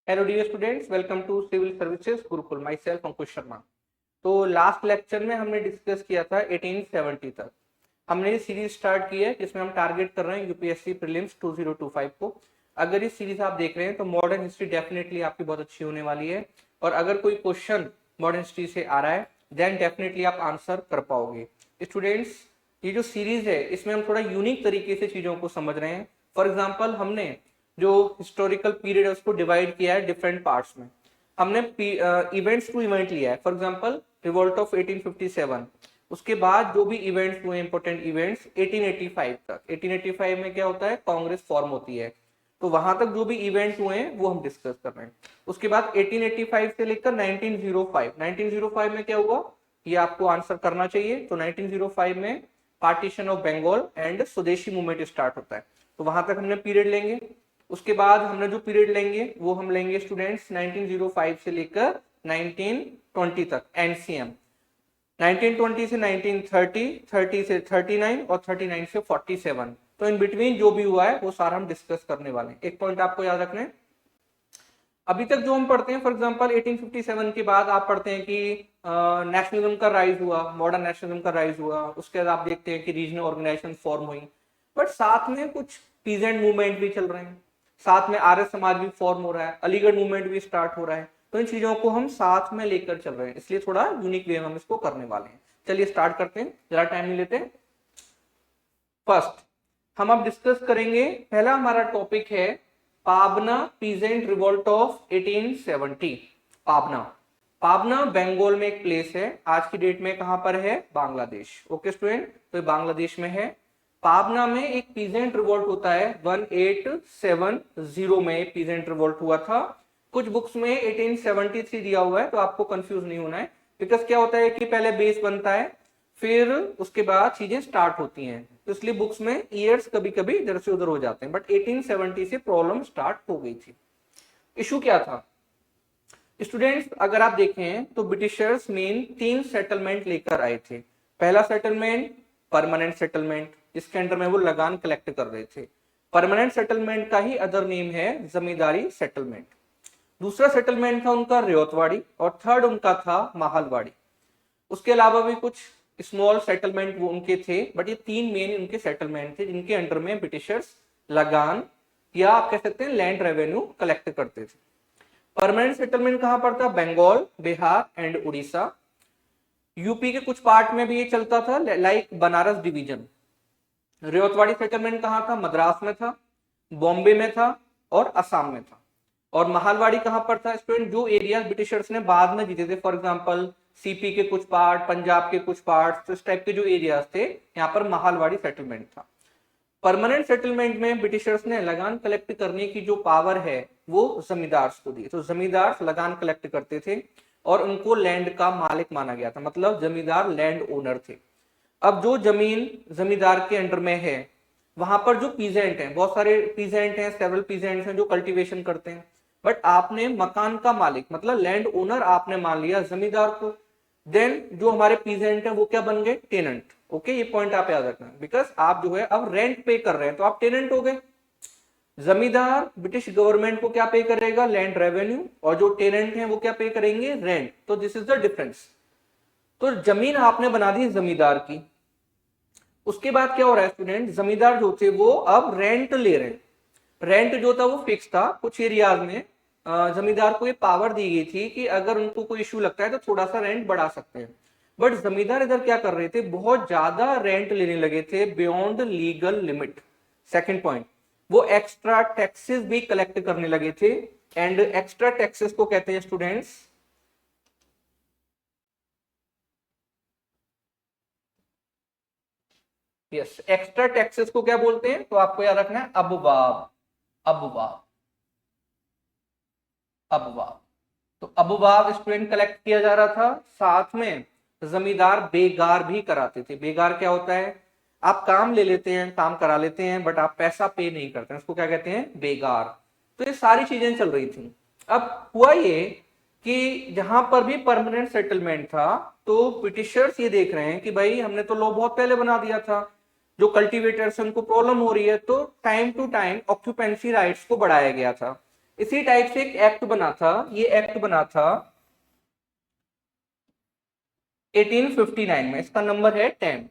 Hello dear students, welcome to civil services Gurukul. Myself Ankush Sharma. तो last lecture में हमने discuss किया था 1870 तक। हमने ये सीरीज स्टार्ट की है जिसमें हम टारगेट कर रहे हैं यूपीएससी प्रीलिम्स 2025 को। अगर ये सीरीज आप देख रहे हैं तो मॉडर्न हिस्ट्री डेफिनेटली आपकी बहुत अच्छी होने वाली है, और अगर कोई क्वेश्चन मॉडर्न हिस्ट्री से आ रहा है देन डेफिनेटली आप आंसर कर पाओगे। स्टूडेंट्स, ये जो सीरीज है इसमें हम थोड़ा यूनिक तरीके से चीजों को समझ रहे हैं। फॉर एग्जाम्पल, हमने जो हिस्टोरिकल पीरियड है उसको डिवाइड किया है डिफरेंट पार्ट्स में। हमने इवेंट्स टू इवेंट लिया है। फॉर एग्जांपल, रिवोल्ट ऑफ 1857, उसके बाद जो भी इवेंट्स हुए इंपॉर्टेंट इवेंट्स 1885 तक। 1885 में क्या होता है, कांग्रेस फॉर्म होती है, तो वहां तक जो भी इवेंट हुए हैं वो हम डिस्कस कर रहे हैं। उसके बाद 1885 से लेकर 1905 में क्या हुआ ये आपको आंसर करना चाहिए। तो 1905 में पार्टीशन ऑफ बंगाल एंड स्वदेशी मूवमेंट स्टार्ट होता है, तो वहां तक हमने पीरियड लेंगे। उसके बाद हमने जो पीरियड लेंगे वो हम लेंगे स्टूडेंट्स 1905 से लेकर 1920 तक एनसीएम, 1920 से 1930, 30 से 39 और 39 से 47। तो इन बिटवीन जो भी हुआ है वो सारा हम डिस्कस करने वाले हैं। एक पॉइंट आपको याद रखना है, अभी तक जो हम पढ़ते हैं, फॉर एग्जांपल 1857 के बाद आप पढ़ते हैं कि नेशनलिज्म का राइज हुआ, मॉडर्न नेशनलिज्म का राइज हुआ। उसके बाद आप देखते हैं कि रीजनल ऑर्गेनाइजेशन फॉर्म हुई, बट साथ में कुछ पीजेंट मूवमेंट भी चल रहे हैं, साथ में आर्य समाज भी फॉर्म हो रहा है, अलीगढ़ मूवमेंट भी स्टार्ट हो रहा है। तो इन चीजों को हम साथ में लेकर चल रहे हैं, इसलिए थोड़ा यूनिक वे में हम इसको करने वाले हैं। चलिए स्टार्ट करते हैं, जरा टाइम नहीं लेते। फर्स्ट हम अब डिस्कस करेंगे, पहला हमारा टॉपिक है पाबना पीजेंट रिवोल्ट ऑफ 1870। पाबना, पाबना बंगाल में एक प्लेस है, आज की डेट में कहां पर है, बांग्लादेश। ओके स्टूडेंट, तो बांग्लादेश में है। पाबना में एक पीजेंट रिवोल्ट होता है 1870 में पीजेंट रिवोल्ट हुआ था। कुछ बुक्स में 1873 दिया हुआ है, तो आपको कंफ्यूज नहीं होना है, बिकॉज क्या होता है कि पहले बेस बनता है फिर उसके बाद चीजें स्टार्ट होती हैं, तो इसलिए बुक्स में ईयर्स कभी कभी इधर से उधर हो जाते हैं। बट 1870 से प्रॉब्लम स्टार्ट हो गई थी। इशू क्या था स्टूडेंट्स, अगर आप देखें तो ब्रिटिशर्स मेन 3 सेटलमेंट लेकर आए थे। पहला सेटलमेंट परमानेंट सेटलमेंट, इसके अंडर में वो लगान कलेक्ट कर रहे थे। परमानेंट सेटलमेंट का ही अदर नेम है जमींदारी सेटलमेंट। दूसरा सेटलमेंट था उनका रियोतवाड़ी, और थर्ड उनका था माहलवाड़ी। उसके अलावा भी कुछ स्मॉल सेटलमेंट वो उनके थे, बट ये 3 मेन उनके सेटलमेंट थे जिनके अंडर में ब्रिटिशर्स लगान या आप कह सकते हैं लैंड रेवेन्यू कलेक्ट करते थे। परमानेंट सेटलमेंट कहां पर था, बंगाल, बिहार एंड उड़ीसा। यूपी के कुछ पार्ट में भी ये चलता था, like Banaras division. Ryotwari settlement कहां था, मद्रास में था, बॉम्बे में था और असम में था। और महालवाड़ी कहां पर था स्टूडेंट, जो एरिया ब्रिटिशर्स ने बाद में जीते थे, फॉर एग्जांपल सीपी के कुछ पार्ट, पंजाब के कुछ पार्ट, तो इस टाइप के जो एरियाज थे यहाँ पर महालवाड़ी सेटलमेंट था। परमानेंट सेटलमेंट में ब्रिटिशर्स ने लगान कलेक्ट करने की जो पावर है वो जमींदार को दी, तो जमींदार लगान कलेक्ट करते थे और उनको लैंड का मालिक माना गया था, मतलब जमींदार लैंड ओनर थे। अब जो जमीन जमींदार के अंडर में है वहां पर जो पीजेंट हैं, बहुत सारे पीजेंट हैं, सेवरल पीजेंट्स हैं जो कल्टीवेशन करते हैं, बट आपने मकान का मालिक मतलब लैंड ओनर आपने मान लिया जमींदार को, देन जो हमारे पीजेंट हैं वो क्या बन गए, टेनेंट। ओके, ये पॉइंट आप याद रखना, बिकॉज आप जो है अब रेंट पे कर रहे हैं तो आप टेनेंट हो गए। जमींदार ब्रिटिश गवर्नमेंट को क्या पे करेगा, लैंड रेवेन्यू, और जो टेनेंट हैं वो क्या पे करेंगे, रेंट। तो दिस इज द डिफरेंस। तो जमीन आपने बना दी जमींदार की। उसके बाद क्या हो रहा है स्टूडेंट, जमींदार जो थे वो अब रेंट ले रहे हैं। रेंट जो था वो फिक्स था, कुछ एरियाज में जमींदार को ये पावर दी गई थी कि अगर उनको कोई इश्यू लगता है तो थोड़ा सा रेंट बढ़ा सकते हैं। बट जमींदार इधर क्या कर रहे थे, बहुत ज्यादा रेंट लेने लगे थे beyond legal limit. Second point, वो एक्स्ट्रा टैक्सेस भी कलेक्ट करने लगे थे, एंड एक्स्ट्रा टैक्सेस को कहते हैं स्टूडेंट्स, यस, एक्स्ट्रा टैक्सेस को क्या बोलते हैं, तो आपको याद रखना है अबवाब। अबवाब, अबवाब। तो अबवाब स्टूडेंट कलेक्ट किया जा रहा था, साथ में जमींदार बेगार भी कराते थे। बेगार क्या होता है, आप काम ले लेते हैं, काम करा लेते हैं, बट आप पैसा पे नहीं करते हैं, उसको क्या कहते हैं, बेगार। तो ये सारी चीजें चल रही थी। अब हुआ ये कि जहां पर भी परमानेंट सेटलमेंट था तो ब्रिटिशर्स ये देख रहे हैं कि भाई हमने तो लॉ बहुत पहले बना दिया था, जो कल्टीवेटर्स उनको प्रॉब्लम हो रही है, तो time to time occupancy rights को बढ़ाया गया था। इसी टाइप से एक एक्ट बना था, ये एक्ट बना था 1859 में, इसका नंबर है 10।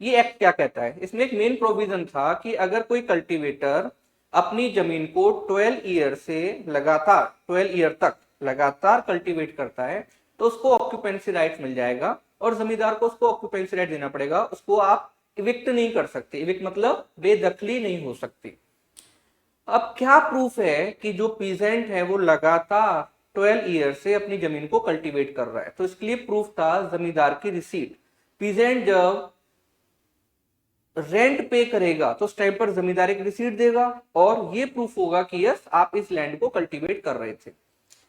ये एक्ट क्या कहता है, इसमें एक मेन प्रोविजन था कि अगर कोई कल्टीवेटर अपनी जमीन को 12 ईयर से लगातार 12 ईयर तक लगातार कल्टीवेट करता है तो उसको ऑक्यूपेंसी राइट मिल जाएगा, और जमींदार को उसको ऑक्यूपेंसी राइट देना पड़ेगा, उसको आप इविक्ट नहीं कर सकते। इविक्ट मतलब बेदखली नहीं हो सकती। अब क्या प्रूफ है कि जो पीजेंट है वो लगातार 12 ईयर से अपनी जमीन को कल्टीवेट कर रहा है, तो इसके लिए प्रूफ था जमींदार की रिसीट। पीजेंट जब रेंट पे करेगा तो उस टाइम पर जमींदार एक रिसीट देगा, और ये प्रूफ होगा कि यस आप इस लैंड को कल्टीवेट कर रहे थे।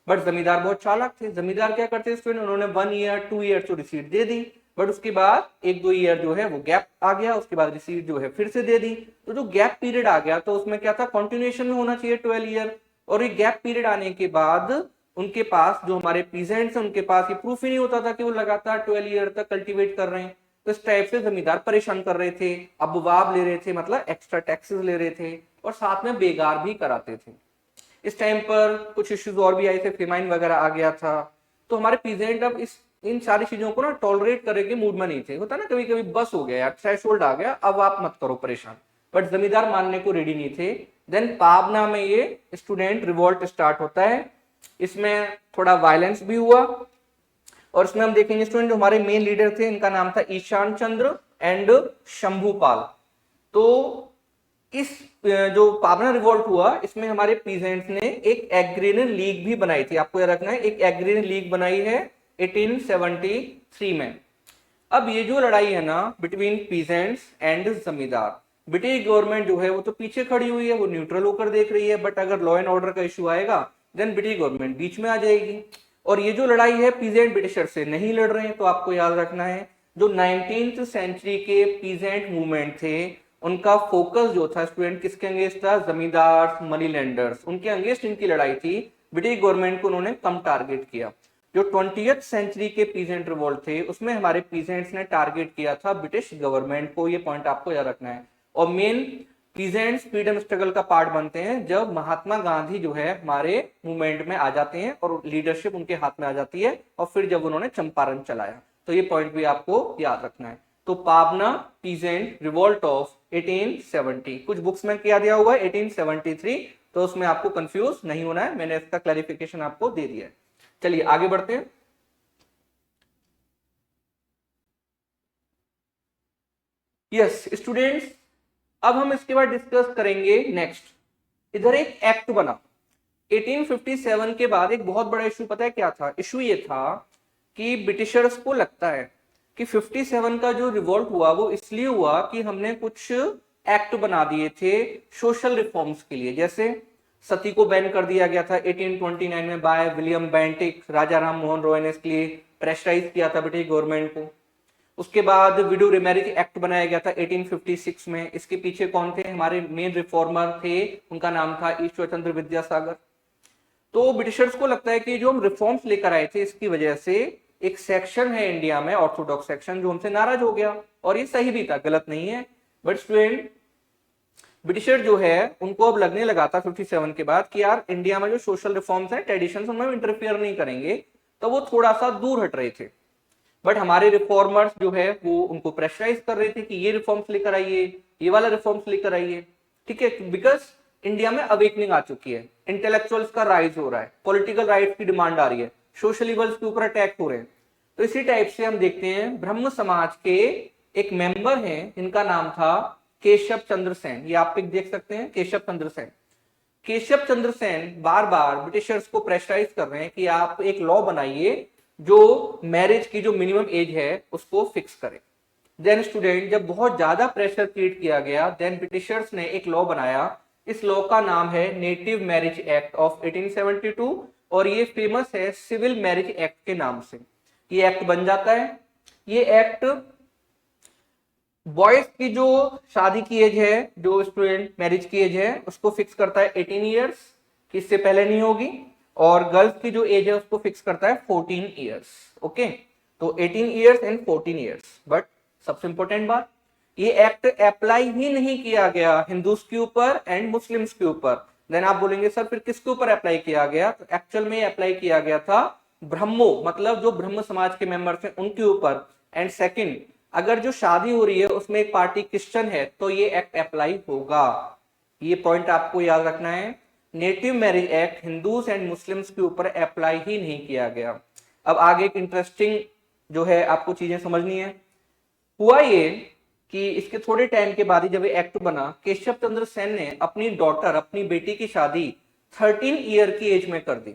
बट जमींदार बहुत चालाक थे। जमींदार क्या करते थे, उन्होंने 1 ईयर 2 ईयर तो रिसीट दे दी, बट उसके बाद 1-2 ईयर जो है वो गैप आ गया, उसके बाद रिसीट जो है फिर से दे दी। तो जो गैप पीरियड आ गया तो उसमें क्या था, कंटिन्यूएशन में होना चाहिए 12 ईयर, और ये गैप पीरियड आने के बाद उनके पास जो हमारे पीजेंट्स हैं उनके पास ये प्रूफ ही नहीं होता था कि वो लगातार 12 ईयर तक कल्टीवेट कर रहे हैं। तो इस टाइप से जमींदार परेशान कर रहे थे, अबवाब ले रहे थे, मतलब एक्स्ट्रा टैक्सेस ले रहे थे, और साथ में बेगार भी कराते थे। इस टाइम पर कुछ इश्यूज और भी आए थे, फेमाइन वगैरह आ गया था। तो हमारे पीजेंट अब इन सारी चीजों को ना टॉलरेट करने के मूड में नहीं थे। होता ना कभी कभी बस हो गया यार, थ्रेशोल्ड आ गया, अब आप मत करो परेशान। बट जमींदार मानने को रेडी नहीं थे। देन पाबना में ये स्टूडेंट रिवॉल्ट स्टार्ट होता है, इसमें थोड़ा वायलेंस भी हुआ, और इसमें हम देखेंगे स्टूडेंट जो हमारे मेन लीडर थे इनका नाम था ईशान चंद्र एंड शंभूपाल। तो इस जो पाबना रिवॉल्ट हुआ इसमें हमारे पीजेंट्स ने एक एग्रेरियन लीग भी बनाई थी। आपको याद रखना है, एक एग्रेरियन लीग बनाई है 1873 में। अब ये जो लड़ाई है ना बिटवीन पीजेंट्स एंड जमींदार, ब्रिटिश गवर्नमेंट जो है वो तो पीछे खड़ी हुई है, वो न्यूट्रल होकर देख रही है, बट अगर लॉ एंड ऑर्डर का इश्यू आएगा देन ब्रिटिश गवर्नमेंट बीच में आ जाएगी। और ये जो लड़ाई है पीजेंट ब्रिटिशर से नहीं लड़ रहे हैं। तो आपको याद रखना है जो 19th सेंचुरी के पीजेंट मूवमेंट थे उनका फोकस जो था स्टूडेंट किसके अगेंस्ट था, जमींदार मनी लैंडर्स, उनके अगेंस्ट इनकी लड़ाई थी। ब्रिटिश गवर्नमेंट को उन्होंने कम टारगेट किया। जो 20th सेंचुरी के पीजेंट रिवॉल्ट थे उसमें हमारे पीजेंट्स ने टारगेट किया था ब्रिटिश गवर्नमेंट को। ये पॉइंट आपको याद रखना है। और मेन पीजेंट्स फ्रीडम स्ट्रगल का पार्ट बनते हैं जब महात्मा गांधी जो है हमारे मूवमेंट में आ जाते हैं और लीडरशिप उनके हाथ में आ जाती है, और फिर जब उन्होंने चंपारण चलाया। तो ये पॉइंट भी आपको याद रखना है। तो पाबना पीजेंट रिवॉल्ट ऑफ 1870, कुछ बुक्स में क्या दिया हुआ है 1873, तो उसमें आपको कंफ्यूज नहीं होना है, मैंने इसका क्लैरिफिकेशन आपको दे दिया है। चलिए आगे बढ़ते हैं। यस स्टूडेंट्स, अब हम इसके बाद डिस्कस करेंगे नेक्स्ट। इधर एक एक्ट बना 1857 के बाद। एक बहुत बड़ा इशू पता है क्या था, इशू ये था कि ब्रिटिशर्स को लगता है कि 57 का जो रिवॉल्ट हुआ वो इसलिए हुआ कि हमने कुछ एक्ट बना दिए थे सोशल रिफॉर्म्स के लिए। जैसे सती को बैन कर दिया गया था 1829 में बाय विलियम बेंटिक, राजा राम मोहन रॉय ने इसके लिए प्रेशराइज किया था ब्रिटिश गवर्नमेंट को। उसके बाद विडो रिमैरिज एक्ट बनाया गया था 1856 में। इसके पीछे कौन थे, हमारे मेन रिफॉर्मर थे, उनका नाम था ईश्वर चंद्र विद्यासागर। तो ब्रिटिशर्स को लगता है कि जो हम रिफॉर्म्स लेकर आए थे इसकी वजह से एक सेक्शन है इंडिया में ऑर्थोडॉक्स सेक्शन जो हमसे नाराज हो गया, और ये सही भी था, गलत नहीं है। बट स्टूडेंट ब्रिटिशर जो है उनको अब लगने लगा था 57 के बाद कि यार इंडिया में जो सोशल रिफॉर्म्स हैं ट्रेडिशंस उनमें इंटरफेयर नहीं करेंगे, तो वो थोड़ा सा दूर हट रहे थे। बट हमारे रिफॉर्मर्स जो है वो उनको प्रेशराइज कर रहे थे कि ये रिफॉर्म्स लेकर आइए, ये वाला रिफॉर्म्स लेकर आइए, ठीक है, बिकॉज इंडिया में अवेकनिंग आ चुकी है, इंटेलेक्चुअल्स का राइज हो रहा है, पॉलिटिकल राइट्स की डिमांड आ रही है, सोशल इवल्स के ऊपर अटैक हो रहे हैं। तो इसी टाइप से हम देखते हैं ब्रह्म समाज के एक मेंबर हैं, इनका नाम था केशव चंद्र सेन। ये आप पिक देख सकते हैं, केशव चंद्र सेन। केशव चंद्र सेन बार बार ब्रिटिशर्स को प्रेशराइज कर रहे हैं कि आप एक लॉ बनाइए जो मैरिज की जो मिनिमम एज है उसको फिक्स करे। देन स्टूडेंट जब बहुत ज्यादा प्रेशर क्रिएट किया गया देन ब्रिटिशर्स ने एक लॉ बनाया। इस लॉ का नाम है नेटिव मैरिज एक्ट ऑफ 1872, और ये फेमस है सिविल मैरिज एक्ट के नाम से। ये एक्ट बन जाता है। ये एक्ट बॉयज की जो शादी की एज है, जो स्टूडेंट मैरिज की एज है उसको फिक्स करता है 18 ईयर्स, कि इससे पहले नहीं होगी, और गर्ल्स की जो एज है उसको फिक्स करता है 14 ईयर्स। ओके, तो 18 ईयर्स एंड 14 ईयर्स। बट सबसे इंपॉर्टेंट बात, ये एक्ट अप्लाई ही नहीं किया गया हिंदूज के ऊपर एंड मुस्लिम्स के ऊपर, देन आप बोलेंगे सर फिर किसके ऊपर अप्लाई किया गया, तो एक्चुअल में अप्लाई किया गया था ब्रह्मो, मतलब जो ब्रह्म समाज के मेंबर्स हैं उनके ऊपर। एंड सेकंड, अगर जो शादी हो रही है उसमें एक पार्टी क्रिश्चियन है तो ये एक्ट अप्लाई होगा। ये पॉइंट आपको याद रखना है। Native marriage act Hindus and Muslims के ऊपर अप्लाई ही नहीं किया गया। अब आगे एक इंटरेस्टिंग जो है आपको चीजें समझनी है। हुआ ये कि इसके थोड़े टाइम के बाद ही जब ये एक्ट बना, केशव चंद्र सेन ने अपनी डॉटर, अपनी बेटी की शादी 13 ईयर की एज में कर दी।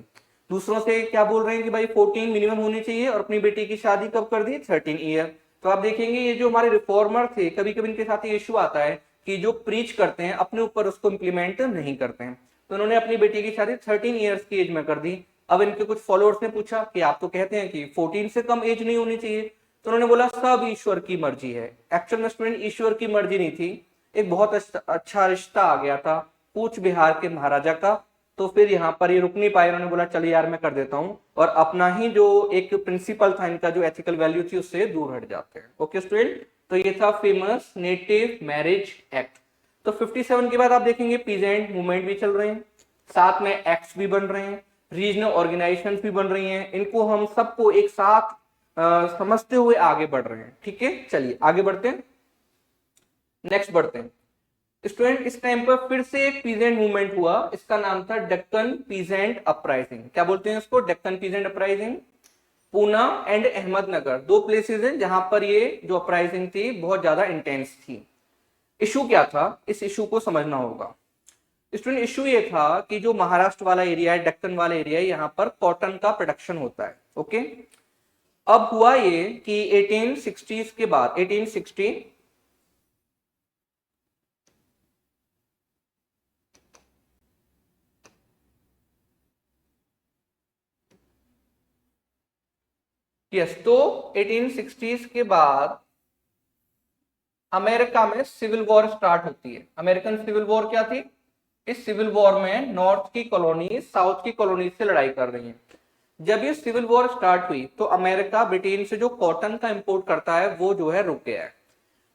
दूसरों से क्या बोल रहे हैं कि भाई 14 मिनिमम होनी चाहिए, और अपनी बेटी की शादी कब कर दी, 13 ईयर। तो आप देखेंगे ये जो हमारे रिफॉर्मर थे, कभी कभी इनके साथ ये इश्यू आता है कि जो प्रीच करते हैं अपने ऊपर उसको इंप्लीमेंट नहीं करते हैं। तो उन्होंने अपनी बेटी की शादी 13 ईयर्स की एज में कर दी। अब इनके कुछ फॉलोअर्स ने पूछा कि आप तो कहते हैं कि 14 से कम एज नहीं होनी चाहिए, तो उन्होंने बोला सब ईश्वर की मर्जी है। एक्चुअल में स्टूडेंट ईश्वर की मर्जी नहीं थी, एक बहुत अच्छा रिश्ता आ गया था कूच बिहार के महाराजा का। तो फिर यहाँ पर ये रुक नहीं पाए, उन्होंने बोला चल यार मैं कर देता हूँ, और अपना ही जो एक प्रिंसिपल था इनका, जो एथिकल वैल्यू थी, उससे दूर हट जाते हैं। ओके स्टूडेंट, तो ये था फेमस नेटिव मैरिज एक्ट। तो 57 के बाद आप देखेंगे पीजेंट मूवमेंट भी चल रहे हैं, साथ में एक्ट्स भी बन रहे हैं, रीजनल ऑर्गेनाइजेशन भी बन रही हैं। इनको हम सबको एक साथ समझते हुए आगे बढ़ रहे हैं। ठीक है, चलिए आगे बढ़ते हैं, नेक्स्ट बढ़ते हैं। स्टूडेंट इस टाइम पर फिर से एक पीजेंट मूवमेंट हुआ, इसका नाम था डेक्कन पीजेंट अपराइजिंग। क्या बोलते हैं इसको, Deccan peasant uprising. Poona and Ahmednagar दो प्लेसेस हैं जहां पर ये जो अपराइजिंग थी बहुत ज्यादा इंटेंस थी। इशू क्या था, इस इशू को समझना होगा। स्टूडेंट इशू ये था कि जो महाराष्ट्र वाला एरिया है, डेक्कन वाला एरिया है, यहाँ पर कॉटन का प्रोडक्शन होता है। ओके, अब हुआ ये कि 1860s के बाद 1860 यस, तो 1860s के बाद अमेरिका में सिविल वॉर स्टार्ट होती है। अमेरिकन सिविल वॉर क्या थी, इस सिविल वॉर में नॉर्थ की कॉलोनी साउथ की कॉलोनी से लड़ाई कर रही है। जब ये सिविल वॉर स्टार्ट हुई तो अमेरिका ब्रिटेन से जो कॉटन का इंपोर्ट करता है वो जो है रुक गया है।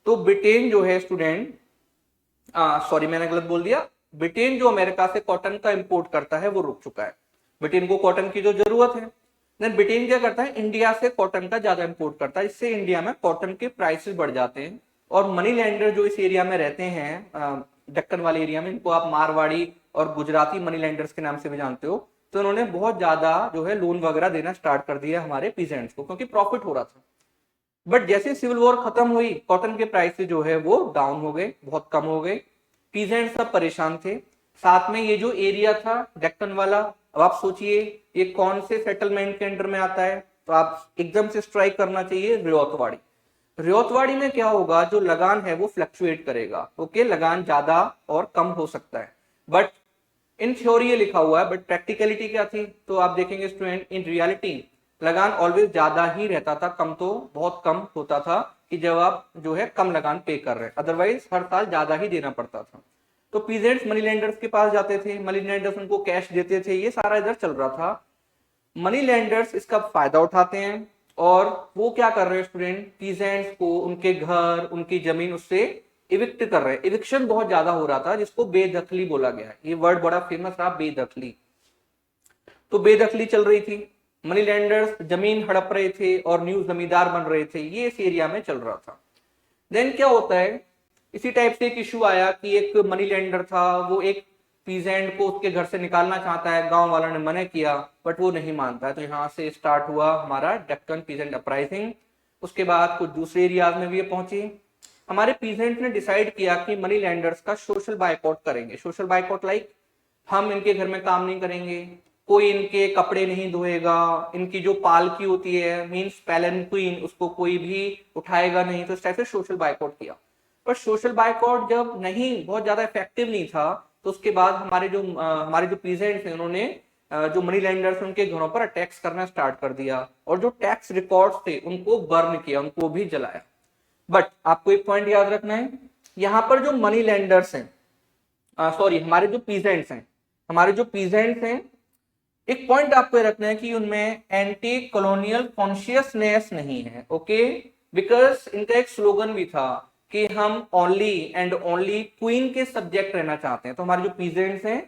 तो ब्रिटेन जो है स्टूडेंट, सॉरी मैंने गलत बोल दिया, ब्रिटेन जो अमेरिका से कॉटन का इंपोर्ट करता है वो रुक चुका है। ब्रिटेन को कॉटन की जो जरूरत है, देन ब्रिटेन क्या करता है, इंडिया से कॉटन का ज्यादा इंपोर्ट करता है, इससे इंडिया में कॉटन के प्राइसेस बढ़ जाते हैं। और मनी लैंडर जो इस एरिया में रहते हैं, दक्कन वाले एरिया में, इनको आप मारवाड़ी और गुजराती मनी लैंडर्स के नाम से भी जानते हो, तो उन्होंने बहुत ज्यादा जो है लोन वगैरह देना स्टार्ट कर दिया हमारे पीजेंट्स को, क्योंकि प्रॉफिट हो रहा था। बट जैसे सिविल वॉर खत्म हुई, कॉटन के प्राइसेस जो है वो डाउन हो गए, बहुत कम हो गए, पीजेंट्स सब परेशान थे। साथ में ये जो एरिया था डेक्कन वाला, अब आप सोचिए ये कौन से सेटलमेंट के अंडर में आता है, तो आप एकदम से स्ट्राइक करना चाहिए रियोतवाड़ी। रियोतवाड़ी में क्या होगा, जो लगान है वो फ्लक्चुएट करेगा। ओके, लगान ज्यादा और कम हो सकता है, बट इन थ्योरी ये लिखा हुआ है, बट प्रैक्टिकलिटी क्या थी, तो आप देखेंगे स्टूडेंट इन रियलिटी लगान ऑलवेज ज्यादा ही रहता था, कम तो बहुत कम होता था कि जब आप जो है कम लगान पे कर रहे हैं, अदरवाइज हर साल ज्यादा ही देना पड़ता था। तो पीजेंट्स मनी लैंडर्स के पास जाते थे, मनी लैंडर्स उनको कैश देते थे, ये सारा इधर चल रहा था। मनी लैंडर्स इसका फायदा उठाते हैं, और वो क्या कर रहे हैं स्टूडेंट, पीजेंट्स को उनके घर उनकी जमीन उससे इविक्ट कर रहे हैं। इविक्शन बहुत ज्यादा हो रहा था, जिसको बेदखली बोला गया है, ये वर्ड बड़ा फेमस रहा, बेदखली। तो बेदखली चल रही थी, मनी लैंडर्स जमीन हड़प रहे थे और न्यू जमींदार बन रहे थे, ये इस एरिया में चल रहा था। देन क्या होता है, इसी टाइप से एक इशू आया कि एक मनी लैंडर था, वो एक पीजेंट को उसके घर से निकालना चाहता है, गांव वालों ने मना किया, बट वो नहीं मानता है। तो यहाँ से स्टार्ट हुआ हमारा डेक्कन पीजेंट अपराइजिंग। उसके बाद कुछ दूसरे एरियाज में भी ये पहुंची। हमारे पीजेंट ने डिसाइड किया कि मनी लैंडर्स का सोशल बाइकआउट करेंगे। सोशल बाइकआउट लाइक हम इनके घर में काम नहीं करेंगे, कोई इनके कपड़े नहीं धोएगा, इनकी जो पालकी होती है मींस पैलेंक्विन, उसको कोई भी उठाएगा नहीं। तो इस टाइप से सोशल बाइकआउट किया। पर सोशल बाइकआउट जब नहीं, बहुत ज्यादा इफेक्टिव नहीं था, तो उसके बाद हमारे जो पीजेंट्स हैं उन्होंने जो मनी लैंडर्स उनके घरों पर अटैक्स करना स्टार्ट कर दिया, और जो टैक्स रिकॉर्ड्स थे उनको बर्न किया, उनको भी जलाया। बट आपको एक पॉइंट याद रखना है, यहाँ पर जो मनी लैंडर्स हैं, सॉरी हमारे जो पीजेंट्स हैं, एक पॉइंट आपको रखना है कि उनमें एंटी कॉलोनियल कॉन्शियसनेस नहीं है। ओके, बिकॉज इनका एक स्लोगन भी था कि हम ओनली एंड ओनली क्वीन के सब्जेक्ट रहना चाहते हैं। तो हमारे जो पीजेंट्स हैं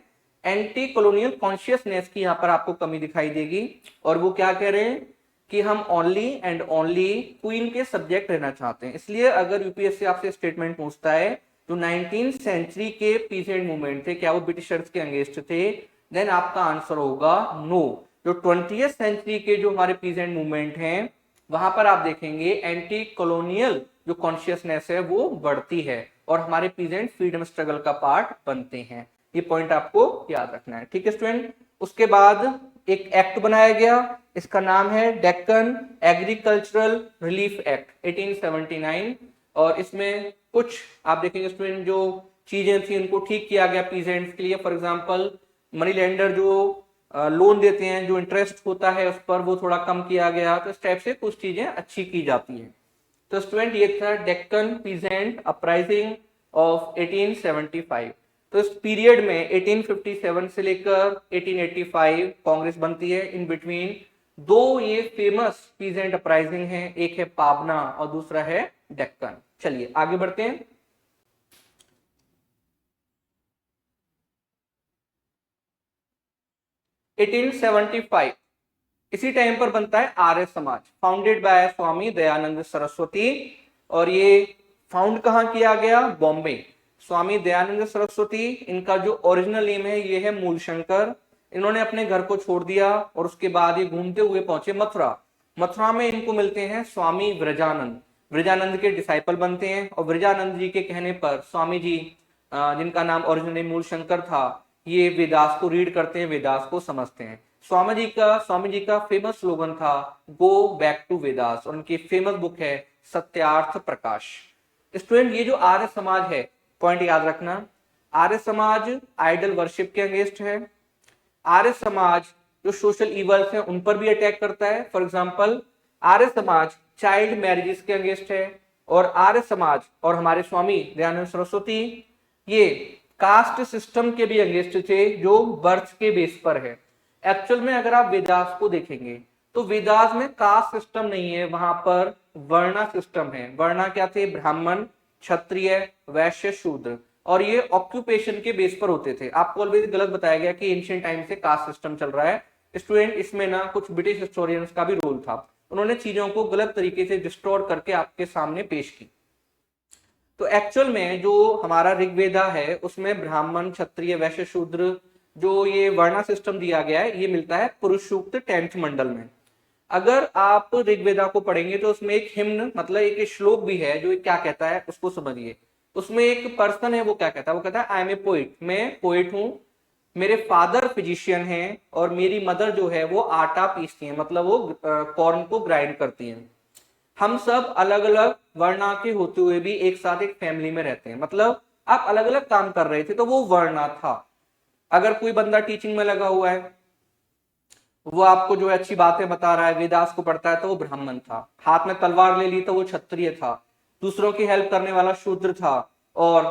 एंटी कॉलोनियल कॉन्शियसनेस की यहाँ पर आपको कमी दिखाई देगी। और वो क्या कह रहे हैं कि हम ओनली एंड ओनली क्वीन के सब्जेक्ट रहना चाहते हैं। इसलिए अगर यूपीएससी आपसे स्टेटमेंट पूछता है जो 19th सेंचुरी के पीसेंट मूवमेंट थे, क्या वो ब्रिटिशर्स के अगेंस्ट थे, देन आपका आंसर होगा नो। जो 20th सेंचुरी के जो हमारे पीसेंट मूवमेंट हैं वहां पर आप देखेंगे एंटी कॉलोनियल जो कॉन्शियसनेस है वो बढ़ती है और हमारे पीसेंट फ्रीडम स्ट्रगल का पार्ट बनते हैं। ये पॉइंट आपको याद रखना है, ठीक है स्टूडेंट। उसके बाद एक एक्ट बनाया गया, इसका नाम है डेक्कन एग्रीकल्चरल रिलीफ एक्ट 1879। और इसमें कुछ आप देखेंगे स्टूडेंट जो चीजें थी उनको ठीक किया गया पीजेंट्स के लिए। फॉर एग्जांपल मनी लेंडर जो लोन देते हैं, जो इंटरेस्ट होता है उस पर वो थोड़ा कम किया गया। तो इस टाइप से कुछ चीजें अच्छी की जाती हैं। तो स्टूडेंट ये था डेक्कन पीजेंट अपराइजिंग ऑफ 1875। तो इस पीरियड में 1857 से लेकर 1885 कांग्रेस बनती है। इन बिटवीन दो ये फेमस पीजेंट अपराइजिंग हैं, एक है पाबना और दूसरा है डेक्कन। चलिए आगे बढ़ते हैं। 1875 इसी टाइम पर बनता है आर्य समाज, फाउंडेड बाय स्वामी दयानंद सरस्वती। और ये फाउंड कहां किया गया? बॉम्बे। स्वामी दयानंद सरस्वती, इनका जो ओरिजिनल नेम है ये है मूलशंकर। इन्होंने अपने घर को छोड़ दिया और उसके बाद ये घूमते हुए पहुंचे मथुरा। मथुरा में इनको मिलते हैं स्वामी व्रजानंद, व्रजानंद के डिसाइपल बनते हैं। और व्रजानंद जी के कहने पर स्वामी जी, जिनका नाम ओरिजिनली मूलशंकर था, ये वेदास को रीड करते हैं, वेदास को समझते हैं। स्वामी जी का फेमस स्लोगन था गो बैक टू वेदास, और उनकी फेमस बुक है सत्यार्थ प्रकाश। स्टूडेंट ये जो आर्य समाज है, पॉइंट याद रखना, आर्य समाज आइडल वर्शिप के अगेंस्ट है। आर्य समाज जो सोशल इवल्स हैं उन पर भी अटैक करता है। For example Arya Samaj child marriages के अगेंस्ट है। और आर्य समाज और हमारे स्वामी दयानंद सरस्वती ये कास्ट सिस्टम के भी अगेंस्ट थे जो बर्थ के बेस पर है। एक्चुअल में अगर आप वेदास को देखेंगे तो वेदास में कास्ट सिस्टम नहीं है, वहां पर वर्णा सिस्टम है। वर्णा क्या थे? ब्राह्मण, क्षत्रिय, वैश्य, शूद्र। और ये ऑक्यूपेशन के बेस पर होते थे। आपको ऑलवेज गलत बताया गया कि एंशिएंट टाइम से कास्ट सिस्टम चल रहा है। स्टूडेंट इसमें ना कुछ ब्रिटिश हिस्टोरियंस का भी रोल था, उन्होंने चीजों को गलत तरीके से डिस्टोर्ट करके आपके सामने पेश की। तो एक्चुअल में जो हमारा ऋग्वेदा है उसमें ब्राह्मण, क्षत्रिय, वैश्य, शूद्र जो ये वर्णा सिस्टम दिया गया है ये मिलता है पुरुष सूक्त 10th मंडल में। अगर आप ऋग्वेदा को पढ़ेंगे तो उसमें एक हिम्न मतलब एक श्लोक भी है जो क्या कहता है उसको समझिए। उसमें एक पर्सन है, वो क्या कहता है? वो कहता है आई एम ए पोइट, मैं पोइट हूं, मेरे फादर फिजिशियन हैं और मेरी मदर जो है वो आटा पीसती है, मतलब वो कॉर्न को ग्राइंड करती हैं। हम सब अलग अलग वर्णा के होते हुए भी एक साथ एक फैमिली में रहते हैं, मतलब आप अलग अलग काम कर रहे थे तो वो वर्णा था। अगर कोई बंदा टीचिंग में लगा हुआ है, वो आपको जो है अच्छी बातें बता रहा है, वेदास को पढ़ता है, तो वो ब्राह्मण था। हाथ में तलवार ले ली तो वो क्षत्रिय था। दूसरों की हेल्प करने वाला शूद्र था और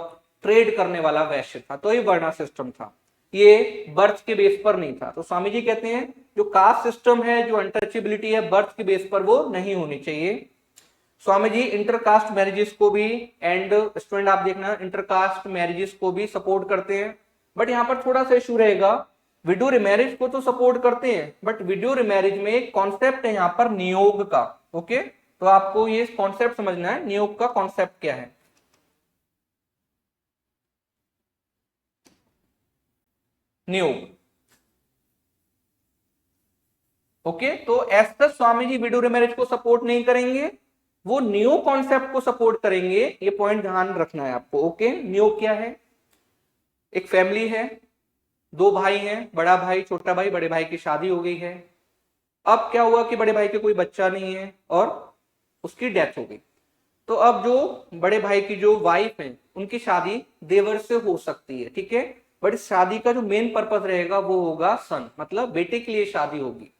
ट्रेड करने वाला वैश्य था। तो ये वर्णा सिस्टम था, ये बर्थ के बेस पर नहीं था। तो स्वामी जी कहते हैं जो कास्ट सिस्टम है, जो अनटचेबिलिटी है, बर्थ के बेस पर वो नहीं होनी चाहिए। स्वामी जी इंटरकास्ट मैरिजेस को भी, एंड स्टूडेंट आप देखना, इंटरकास्ट मैरिजेस को भी सपोर्ट करते हैं। बट यहाँ पर थोड़ा सा इशू रहेगा, विडो रिमैरिज को तो सपोर्ट करते हैं बट विडो रिमैरिज में एक कॉन्सेप्ट है यहाँ पर नियोग का। ओके, तो आपको ये कॉन्सेप्ट समझना है, नियोग का कॉन्सेप्ट क्या है। नियोग, ओके, तो ऐसा स्वामी जी विडो रिमैरिज को सपोर्ट नहीं करेंगे, वो न्यू कॉन्सेप्ट को सपोर्ट करेंगे। ये पॉइंट ध्यान रखना है आपको। ओके, न्यू क्या है? एक फैमिली है, दो भाई हैं, बड़ा भाई, छोटा भाई। बड़े भाई की शादी हो गई है। अब क्या हुआ कि बड़े भाई के कोई बच्चा नहीं है और उसकी डेथ हो गई। तो अब जो बड़े भाई की जो वाइफ है उनकी शादी देवर से हो सकती है, ठीक है। बट इस शादी का जो मेन पर्पस रहेगा वो होगा सन, मतलब बेटे के लिए शादी होगी।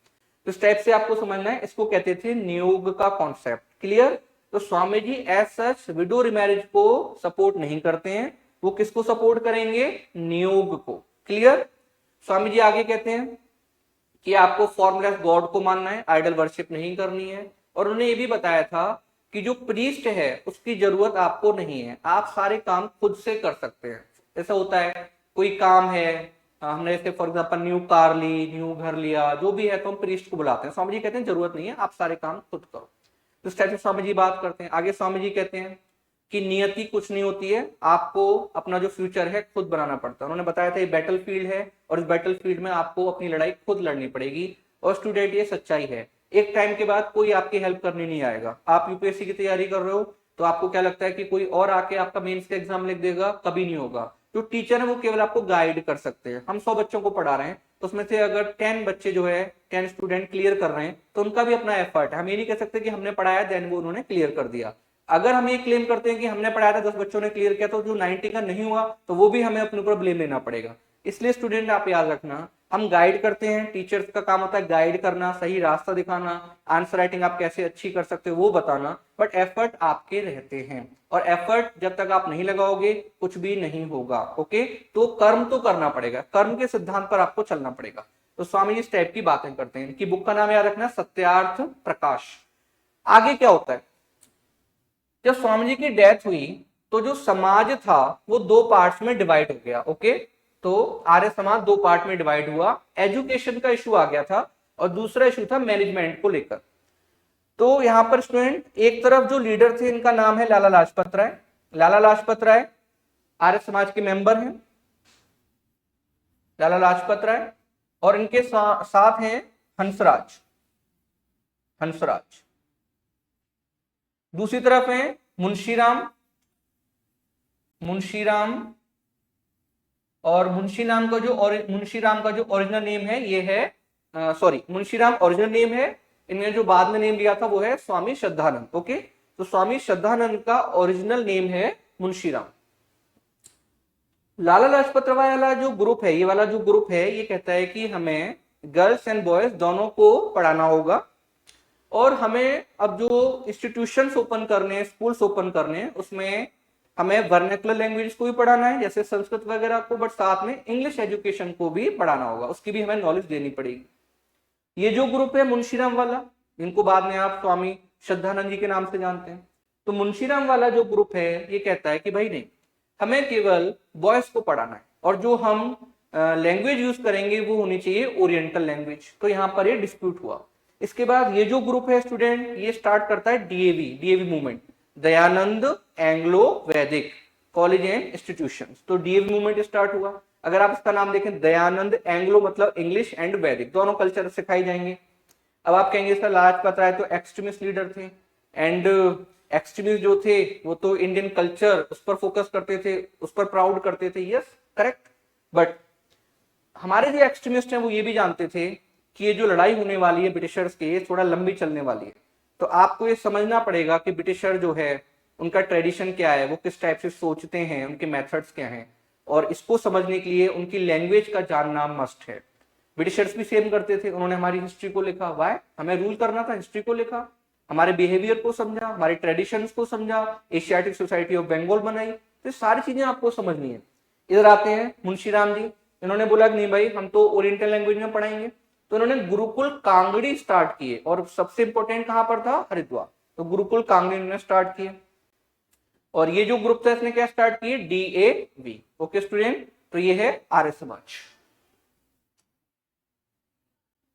तो इस टाइप से आपको समझना है, इसको कहते थे नियोग का कॉन्सेप्ट। क्लियर? तो Swami ji as such window remarriage को सपोर्ट नहीं करते हैं, वो किसको सपोर्ट करेंगे? नियोग को। क्लियर? स्वामी जी आगे कहते हैं कि आपको फॉर्मलेस गॉड को मानना है, आइडल वर्शिप नहीं करनी है। और उन्होंने ये भी बताया था कि जो प्रीस्ट है उसकी जरूरत आपको नहीं है, आप सारे काम खुद से कर सकते हैं। ऐसा होता है कोई काम है हमने जैसे फॉर एग्जाम्पल न्यू कार ली, न्यू घर लिया, जो भी है तो हम प्रीस्ट को बुलाते हैं। स्वामी जी कहते हैं जरूरत नहीं है, आप सारे काम खुद करो। तो इस टाइप से स्वामी जी बात करते हैं। आगे स्वामी जी कहते हैं कि नियति कुछ नहीं होती है, आपको अपना जो फ्यूचर है खुद बनाना पड़ता है। उन्होंने बताया था ये बैटल फील्ड है और इस बैटल फील्ड में आपको अपनी लड़ाई खुद लड़नी पड़ेगी। और स्टूडेंट ये सच्चाई है, एक टाइम के बाद कोई आपकी हेल्प करने नहीं आएगा। आप यूपीएससी की तैयारी कर रहे हो तो आपको क्या लगता है कि कोई और आके आपका मेंस का एग्जाम लिख देगा? कभी नहीं होगा। जो टीचर है वो केवल आपको गाइड कर सकते हैं। हम 100 बच्चों को पढ़ा रहे हैं तो उसमें से अगर 10 बच्चे जो है 10 स्टूडेंट क्लियर कर रहे हैं तो उनका भी अपना एफर्ट है। हम ये नहीं कह सकते कि हमने पढ़ाया देन वो उन्होंने क्लियर कर दिया। अगर हम ये क्लेम करते हैं कि हमने पढ़ाया था 10 बच्चों ने क्लियर किया तो जो 90 का नहीं हुआ तो वो भी हमें अपने ऊपर ब्लेम लेना पड़ेगा। इसलिए स्टूडेंट आप याद रखना, हम गाइड करते हैं, टीचर्स का काम होता है गाइड करना, सही रास्ता दिखाना, आंसर राइटिंग आप कैसे अच्छी कर सकते हो वो बताना, बट एफर्ट आपके रहते हैं। और एफर्ट जब तक आप नहीं लगाओगे कुछ भी नहीं होगा। ओके, तो कर्म तो करना पड़ेगा, कर्म के सिद्धांत पर आपको चलना पड़ेगा। तो स्वामी जी इस टाइप की बातें करते हैं। इनकी बुक का नाम याद रखना, सत्यार्थ प्रकाश। आगे क्या होता है, जब स्वामी जी की डेथ हुई तो जो समाज था वो 2 पार्ट्स में डिवाइड हो गया। ओके, तो आर्य समाज 2 पार्ट में डिवाइड हुआ। एजुकेशन का इशू आ गया था और दूसरा इशू था मैनेजमेंट को लेकर। तो यहां पर स्टूडेंट एक तरफ जो लीडर थे इनका नाम है लाला लाजपत राय। लाला लाजपत राय आर्य समाज के मेंबर हैं, लाला लाजपत राय। और इनके साथ हैं हंसराज, हंसराज। दूसरी तरफ है मुंशीराम, मुंशीराम। और मुंशीराम का जो ओरिजिनल नेम है ये है सॉरी, मुंशीराम ओरिजिनल नेम है, इन्होंने जो बाद में नेम लिया था वो है स्वामी श्रद्धानंद। ओके, तो स्वामी श्रद्धानंद का ओरिजिनल नेम है मुंशीराम। लाला लाजपत राय वाला जो ग्रुप है, ये वाला जो ग्रुप है, ये कहता है कि हमें गर्ल्स एंड बॉयज दोनों को पढ़ाना होगा और हमें अब जो इंस्टीट्यूशंस ओपन करने, स्कूल्स ओपन करने, उसमें हमें वर्नाकुलर लैंग्वेज को भी पढ़ाना है जैसे संस्कृत वगैरह को, बट साथ में इंग्लिश एजुकेशन को भी पढ़ाना होगा, उसकी भी हमें नॉलेज देनी पड़ेगी। ये जो ग्रुप है मुंशीराम वाला, इनको बाद में आप स्वामी श्रद्धानंद जी के नाम से जानते हैं। तो मुंशीराम वाला जो ग्रुप है ये कहता है कि भाई नहीं, हमें केवल बॉयज को पढ़ाना है और जो हम लैंग्वेज यूज करेंगे वो होनी चाहिए ओरिएंटल लैंग्वेज। तो यहाँ पर ये डिस्प्यूट हुआ। इसके बाद ये जो ग्रुप है स्टूडेंट, ये स्टार्ट करता है डीएवी मूवमेंट, दयानंद एंग्लो वैदिक कॉलेज एंड इंस्टीट्यूशंस। तो डीएवी मूवमेंट स्टार्ट हुआ। अगर आप इसका नाम देखें, दयानंद एंग्लो मतलब इंग्लिश एंड वैदिक दोनों कल्चर सिखाई जाएंगे। अब आप कहेंगे सर लाजपत राय तो एक्सट्रीमिस्ट लीडर थे, एंड एक्सट्रीमिस्ट जो थे वो तो इंडियन कल्चर उस पर फोकस करते थे, उस पर प्राउड करते थे। यस करेक्ट, बट हमारे जो एक्सट्रीमिस्ट हैं वो ये भी जानते थे कि ये जो लड़ाई होने वाली है ब्रिटिशर्स की, ये थोड़ा लंबी चलने वाली है। तो आपको ये समझना पड़ेगा कि ब्रिटिशर जो है उनका ट्रेडिशन क्या है, वो किस टाइप से सोचते हैं, उनके मेथड्स क्या हैं, और इसको समझने के लिए उनकी लैंग्वेज का जानना मस्ट है। ब्रिटिशर्स भी सेम करते थे, उन्होंने हमारी हिस्ट्री को लिखा, वाई हमें रूल करना था, हिस्ट्री को लिखा, हमारे बिहेवियर को समझा, हमारे ट्रेडिशंस को समझा, एशियाटिक सोसाइटी ऑफ बंगाल बनाई। तो सारी चीजें आपको समझनी है। इधर आते हैं मुंशीराम जी, इन्होंने बोला कि नहीं भाई हम तो ओरिएंटल लैंग्वेज में पढ़ाएंगे। तो इन्होंने गुरुकुल कांगड़ी स्टार्ट किए, और सबसे इंपॉर्टेंट कहां पर था, हरिद्वार। तो गुरुकुल कांगड़ी इन्होंने स्टार्ट किए। और ये जो ग्रुप था इसने क्या स्टार्ट किए, डीएवी। ओके स्टूडेंट, तो ये है आर्य समाज।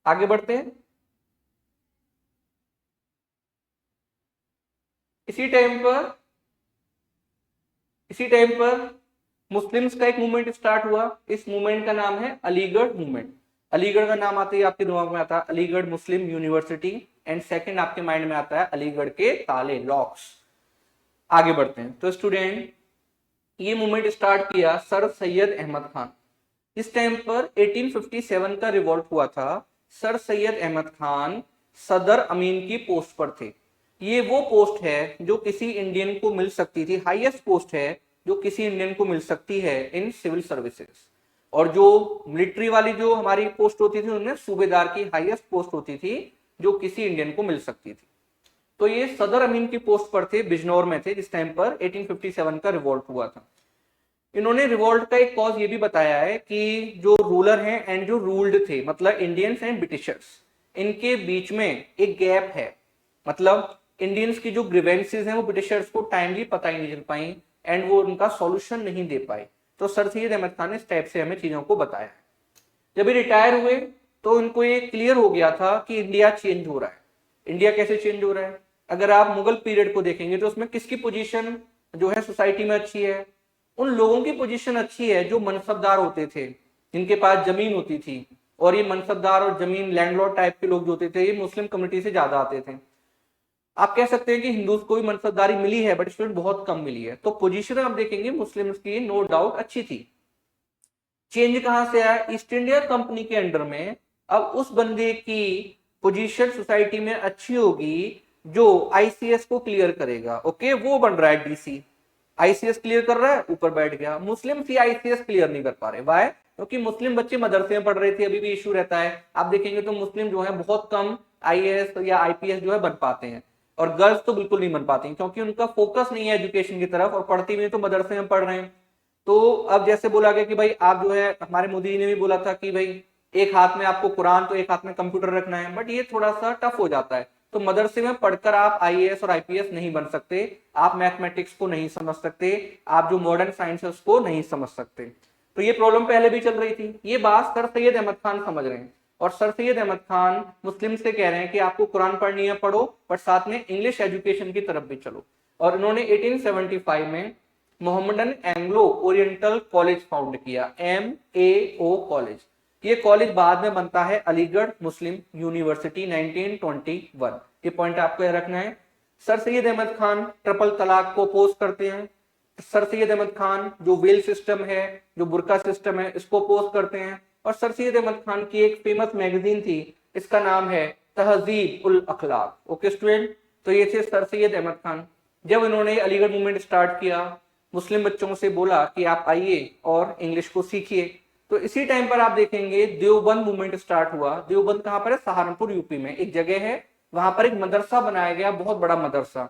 आगे बढ़ते हैं। इसी टाइम पर मुस्लिम्स का एक मूवमेंट स्टार्ट हुआ। इस मूवमेंट का नाम है अलीगढ़ मूवमेंट। अलीगढ़ का नाम आते ही आपके दिमाग में आता है अलीगढ़ मुस्लिम यूनिवर्सिटी, एंड सेकंड आपके माइंड में आता है अलीगढ़ के ताले, लॉक्स। आगे बढ़ते हैं। तो स्टूडेंट ये मूवमेंट स्टार्ट किया सर सैयद अहमद खान। इस टाइम पर 1857 का रिवॉल्ट हुआ था। सर सैयद अहमद खान सदर अमीन की पोस्ट पर थे। ये वो पोस्ट है जो किसी इंडियन को मिल सकती थी, हाईएस्ट पोस्ट है जो किसी इंडियन को मिल सकती है इन सिविल सर्विसेज। और जो मिलिट्री वाली जो हमारी पोस्ट होती थी उनमें सूबेदार की हाईएस्ट पोस्ट होती थी जो किसी इंडियन को मिल सकती थी। तो ये सदर अमीन की पोस्ट पर थे, बिजनौर में थे जिस टाइम पर 1857 का रिवॉल्ट हुआ था। इन्होंने रिवॉल्ट का एक कॉज ये भी बताया है कि जो रूलर हैं एंड जो रूल्ड थे, मतलब इंडियंस एंड ब्रिटिशर्स, इनके बीच में एक गैप है। मतलब इंडियंस की जो ग्रीवेंसेस हैं वो ब्रिटिशर्स को टाइमली पता ही नहीं चल पाई, एंड वो उनका सॉल्यूशन नहीं दे पाए। तो सर सैयद अहमद खान ने इस टाइप से हमें चीजों को बताया है। जब ये रिटायर हुए तो इनको ये क्लियर हो गया था कि इंडिया चेंज हो रहा है। इंडिया कैसे चेंज हो रहा है? अगर आप मुगल पीरियड को देखेंगे तो उसमें किसकी पोजीशन जो है सोसाइटी में अच्छी है? उन लोगों की पोजीशन अच्छी है जो मनसबदार होते थे, जिनके पास जमीन होती थी। और ये मनसबदार और जमीन लैंडलॉर्ड टाइप के लोग जो होते थे, ये मुस्लिम कम्युनिटी से ज्यादा आते थे। आप कह सकते हैं कि हिंदूज को भी मनसबदारी मिली है, बट स्टूडेंट बहुत कम मिली है। तो पोजीशन आप देखेंगे मुस्लिम्स की नो डाउट अच्छी थी। चेंज कहां से आया? ईस्ट इंडिया कंपनी के अंडर में अब उस बंदे की पोजीशन सोसाइटी में अच्छी होगी जो आईसीएस को क्लियर करेगा। ओके, वो बन रहा है डीसी, आईसीएस क्लियर कर रहा है, ऊपर बैठ गया। मुस्लिम ही आईसीएस क्लियर नहीं कर पा रहे। वाई? क्योंकि मुस्लिम बच्चे मदरसे में पढ़ रहे थे, अभी भी इशू रहता है। आप देखेंगे तो मुस्लिम जो है बहुत कम आईएएस या आईपीएस जो है बन पाते हैं, और गर्ल्स तो बिल्कुल नहीं बन पाती, क्योंकि उनका फोकस नहीं है एजुकेशन की तरफ, और पढ़ती भी तो मदरसे में पढ़ रहे हैं। तो अब जैसे बोला गया कि भाई आप जो है, हमारे मोदी जी ने भी बोला था कि भाई एक हाथ में आपको कुरान तो एक हाथ में कंप्यूटर रखना है, बट ये थोड़ा सा टफ हो जाता है। तो मदरसे में पढ़कर आप आईएएस और आईपीएस नहीं बन सकते, आप मैथमेटिक्स को नहीं समझ सकते, आप जो मॉडर्न साइंसेस को नहीं समझ सकते। तो ये प्रॉब्लम पहले भी चल रही थी। ये बात सर सैयद अहमद खान समझ रहे हैं, और सर सैयद अहमद खान मुस्लिम से कह रहे हैं कि आपको कुरान पढ़नी है पढ़ो, पर साथ में इंग्लिश एजुकेशन की तरफ भी चलो। और इन्होंने 1875 में Mohammedan Anglo oriental college found किया, MAO कॉलेज। ये कॉलेज बाद में बनता है अलीगढ़ मुस्लिम यूनिवर्सिटी 1921। ये पॉइंट आपको याद रखना है। सर सैयद अहमद खान ट्रिपल तलाक को अपोज करते हैं। सर सैयद अहमद खान जो वेल सिस्टम है, जो बुरका सिस्टम है, इसको अपोज करते हैं। और सर सैयद अहमद खान की एक फेमस मैगजीन थी, इसका नाम है तहजीब उल अखलाक। ओके स्टूडेंट, तो ये थे सर सैयद अहमद खान। जब इन्होंने अलीगढ़ मूवमेंट स्टार्ट किया, मुस्लिम बच्चों से बोला कि आप आइए और इंग्लिश को सीखिए, तो इसी टाइम पर आप देखेंगे देवबंद मूवमेंट स्टार्ट हुआ। देवबंद कहां पर है? सहारनपुर यूपी में एक जगह है, वहां पर एक मदरसा बनाया गया, बहुत बड़ा मदरसा।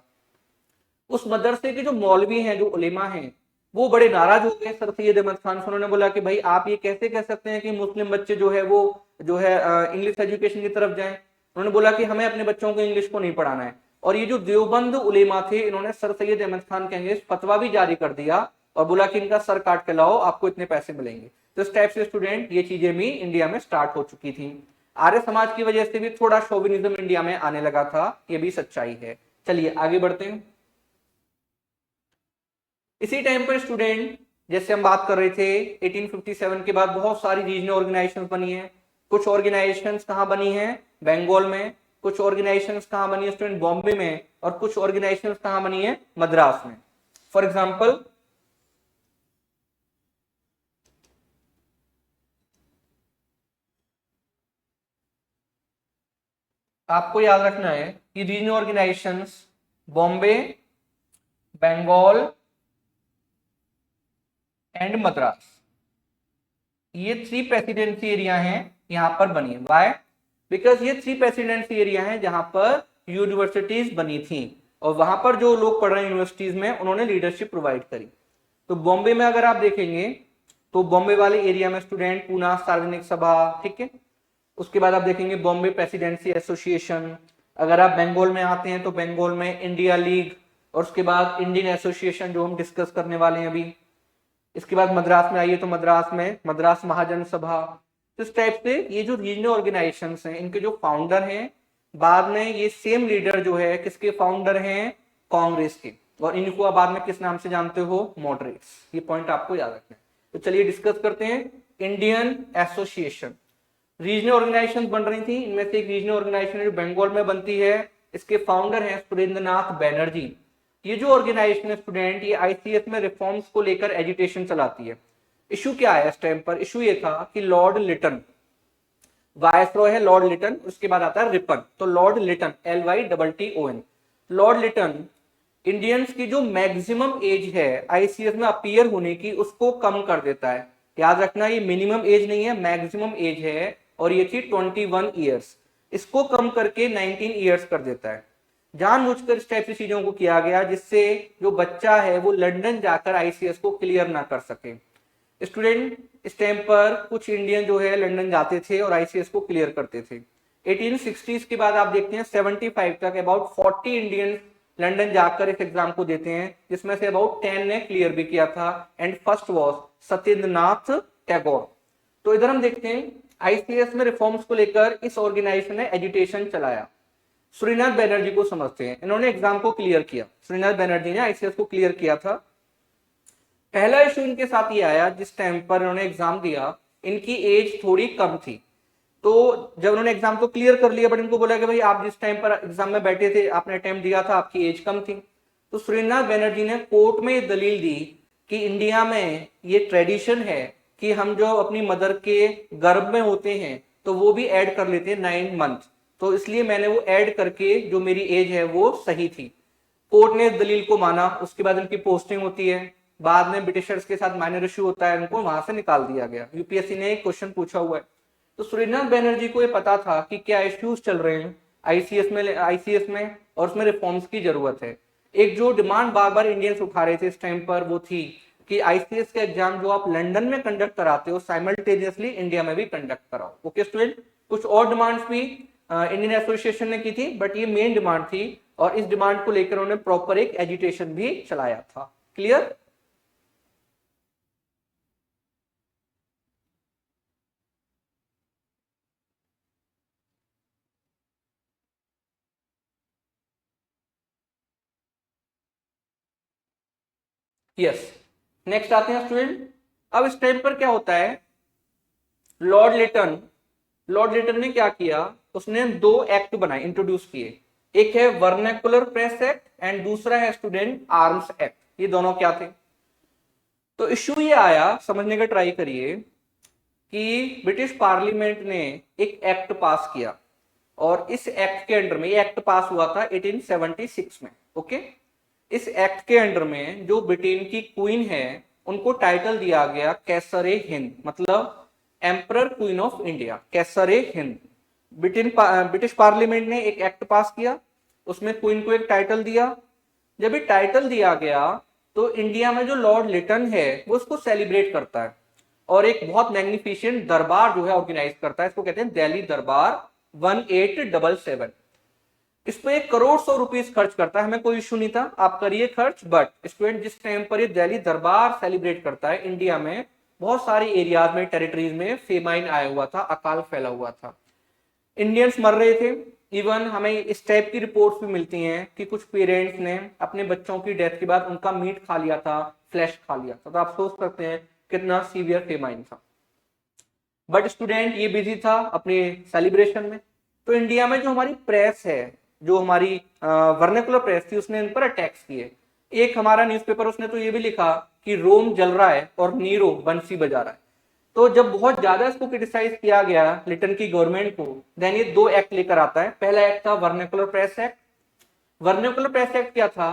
उस मदरसे के जो मौलवी हैं, जो उलेमा हैं, वो बड़े नाराज हो गए सर सैयद अहमद खान से। उन्होंने बोला कि भाई आप ये कैसे कह सकते हैं कि मुस्लिम बच्चे जो है वो जो है इंग्लिश एजुकेशन की तरफ जाएं। उन्होंने बोला कि हमें अपने बच्चों को इंग्लिश को नहीं पढ़ाना है। और ये जो देवबंद उलेमा थे, इन्होंने सर सैयद अहमद खान के अगेंस्ट फतवा भी जारी कर दिया और बोला कि इनका सर काट के लाओ, आपको इतने पैसे मिलेंगे। तो इस टाइप से स्टूडेंट ये चीजें भी इंडिया में स्टार्ट हो चुकी थी। आर्य समाज की वजह से भी थोड़ा शोविनिज्म इंडिया में आने लगा था, ये भी सच्चाई है। चलिए आगे बढ़ते हैं। इसी टाइम पर स्टूडेंट, जैसे हम बात कर रहे थे, 1857 के बाद बहुत सारी रीजनल ऑर्गेनाइजेशंस बनी है। कुछ ऑर्गेनाइजेशंस कहां बनी है? बंगाल में। कुछ ऑर्गेनाइजेशंस कहां बनी है स्टूडेंट? बॉम्बे में। और कुछ ऑर्गेनाइजेशंस कहां बनी है? मद्रास में। फॉर एग्जांपल, आपको याद रखना है कि regional organisations Bombay, Bengal and Madras, ये 3 प्रेसिडेंसी एरिया हैं, यहां पर बनी है। वाई? बिकॉज ये 3 प्रेसिडेंसी एरिया हैं जहां पर यूनिवर्सिटीज बनी थी, और वहां पर जो लोग पढ़ रहे हैं यूनिवर्सिटीज में, उन्होंने लीडरशिप प्रोवाइड करी। तो बॉम्बे में अगर आप देखेंगे तो बॉम्बे वाले एरिया में स्टूडेंट पूना सार्वजनिक सभा, ठीक है। उसके बाद आप देखेंगे बॉम्बे प्रेसिडेंसी एसोसिएशन। अगर आप बंगाल में आते हैं तो बंगाल में इंडिया लीग, और उसके बाद इंडियन एसोसिएशन जो हम डिस्कस करने वाले हैं अभी। इसके बाद मद्रास में आइए तो मद्रास में मद्रास महाजन सभा। तो इस टाइप से ये जो रीजनल ऑर्गेनाइजेशन हैं, इनके जो फाउंडर हैं, बाद में ये सेम लीडर जो है किसके फाउंडर हैं? कांग्रेस के। और इनको आप बाद में किस नाम से जानते हो? मॉडरेट्स। ये पॉइंट आपको याद रखना है। तो चलिए डिस्कस करते हैं। इंडियन एसोसिएशन, रीजनल ऑर्गेनाइजेशन बन रही थी, इनमें से एक रीजनल ऑर्गेनाइजेशन जो बंगाल में बनती है, इसके फाउंडर हैं सुरेंद्रनाथ बैनर्जी। ये जो ऑर्गेनाइजेशन है स्टूडेंट, ये आईसीएस में रिफॉर्म्स को लेकर एजुटेशन चलाती है। इशू क्या आया इस टाइम पर? इशू ये था कि लॉर्ड लिटन, वायसरॉय है लॉर्ड लिटन, उसके बाद आता है रिपन। तो Lord Lytton, LYTTON, Lord Lytton Indians की जो मैक्सिमम एज है आईसीएस में अपीयर होने की, उसको कम कर देता है। याद रखना, ये मिनिमम एज नहीं है, मैक्सिमम एज है, और ये थी 21 ईयर्स। इसको कम करके 19 ईयर्स कर देता है। जानबूझकर इस टाइप की चीजों को किया गया जिससे जो बच्चा है वो लंदन जाकर आईसीएस को क्लियर ना कर सके। स्टूडेंट, इस टाइम पर कुछ इंडियन जो है लंदन जाते थे और आईसीएस को क्लियर करते थे। 1860s के बाद आप देखते हैं 75 तक अबाउट 40 इंडियन लंदन जाकर इस एग्जाम को देते हैं, जिसमें से अबाउट 10 ने क्लियर भी किया था। And first was Satyendranath Tagore. तो इधर हम देखते हैं आईसीएस में रिफॉर्म्स को लेकर इस ऑर्गेनाइजेशन ने एजुटेशन चलाया। श्रीनाथ बैनर्जी को समझते हैं, इन्होंने एग्जाम को क्लियर किया। श्रीनाथ बैनर्जी ने आईसीएस को क्लियर किया था। पहला इशू इनके साथ ये आया, जिस टाइम पर इन्होंने एग्जाम दिया इनकी एज थोड़ी कम थी। तो जब उन्होंने एग्जाम को क्लियर कर लिया, बट इनको बोला कि भाई आप जिस टाइम पर एग्जाम में बैठे थे, आपने अटेम्प्ट दिया था, आपकी एज कम थी। तो श्रीनाथ बैनर्जी ने कोर्ट में दलील दी कि इंडिया में ये ट्रेडिशन है कि हम जो अपनी मदर के गर्भ में होते हैं तो वो भी ऐड कर लेते हैं 9 मंथ, तो इसलिए मैंने वो ऐड करके जो मेरी एज है वो सही थी। कोर्ट ने इस दलील को माना। उसके बाद इनकी पोस्टिंग होती है, बाद में ब्रिटिशर्स के साथ माइनर इशू होता है, इनको वहां से निकाल दिया गया। यूपीएससी ने एक क्वेश्चन पूछा हुआ है। तो श्रीनाथ बैनर्जी को ये पता था कि क्या इश्यूज चल रहे हैं आईसीएस में और उसमें रिफॉर्म्स की जरूरत है। एक जो डिमांड बार बार इंडियंस उठा रहे थे इस टाइम पर वो थी कि आईसीएस का एग्जाम जो आप लंदन में कंडक्ट कराते हो साइमल्टेनियसली इंडिया में भी कंडक्ट कराओ। ओके स्टूडेंट, कुछ और डिमांड्स भी इंडियन एसोसिएशन ने की थी, बट ये मेन डिमांड थी और इस डिमांड को लेकर उन्होंने प्रॉपर एक एजुटेशन भी चलाया था। क्लियर? यस, नेक्स्ट आते हैं स्टूडेंट। अब इस टाइम पर क्या होता है, लॉर्ड लिटन ने क्या किया, उसने 2 एक्ट बनाए, इंट्रोड्यूस किए। एक है वर्नाकुलर प्रेस एक्ट एंड दूसरा है स्टूडेंट आर्म्स एक्ट। ये दोनों क्या थे? तो इश्यू ये आया, समझने का ट्राई करिए कि ब्रिटिश पार्लियामेंट ने एक एक्ट पास किया और इस एक्ट के अंडर में, ये एक्ट पास हुआ था 1876 में। ओके, इस एक्ट के अंडर में जो ब्रिटेन की क्वीन है उनको टाइटल दिया गया कैसरे हिंद, मतलब एम्परर क्वीन ऑफ इंडिया, कैसरे हिंद। ब्रिटिश पार्लियामेंट ने एक एक्ट पास किया, उसमें क्वीन को एक टाइटल दिया। जब ये टाइटल दिया गया तो इंडिया में जो लॉर्ड लिटन है वो उसको सेलिब्रेट करता है और एक बहुत मैग्निफिशिएंट दरबार जो है ऑर्गेनाइज करता है। इसको कहते हैं दिल्ली दरबार 1877। इस पे 1 करोड़ 100 रुपीज खर्च करता है। हमें कोई इशू नहीं था, आप करिए खर्च। बट स्टूडेंट, जिस टाइम पर ये दिल्ली दरबार सेलिब्रेट करता है, इंडिया में बहुत सारे एरियाज में, टेरिटरीज में फेमाइन आया हुआ था, अकाल फैला हुआ था, इंडियंस मर रहे थे। इवन हमें इस टाइप की रिपोर्ट्स भी मिलती हैं कि कुछ पेरेंट्स ने अपने बच्चों की डेथ के बाद उनका मीट खा लिया था, फ्लैश खा लिया था। तो आप सोच सकते हैं कितना सीवियर फेमाइन था। बट स्टूडेंट ये बिजी था अपने सेलिब्रेशन में। तो इंडिया में जो हमारी प्रेस है, जो हमारी वर्नाकुलर प्रेस थी, उसने इन पर अटैक्स किए। एक हमारा न्यूज़पेपर, उसने तो ये भी लिखा कि रोम जल रहा है और नीरो बंसी बजा रहा है। तो जब बहुत ज्यादा इसको क्रिटिसाइज किया गया लिटन की गवर्नमेंट को, देन ये 2 एक्ट लेकर आता है। पहला एक्ट था vernacular press act. Vernacular press act क्या था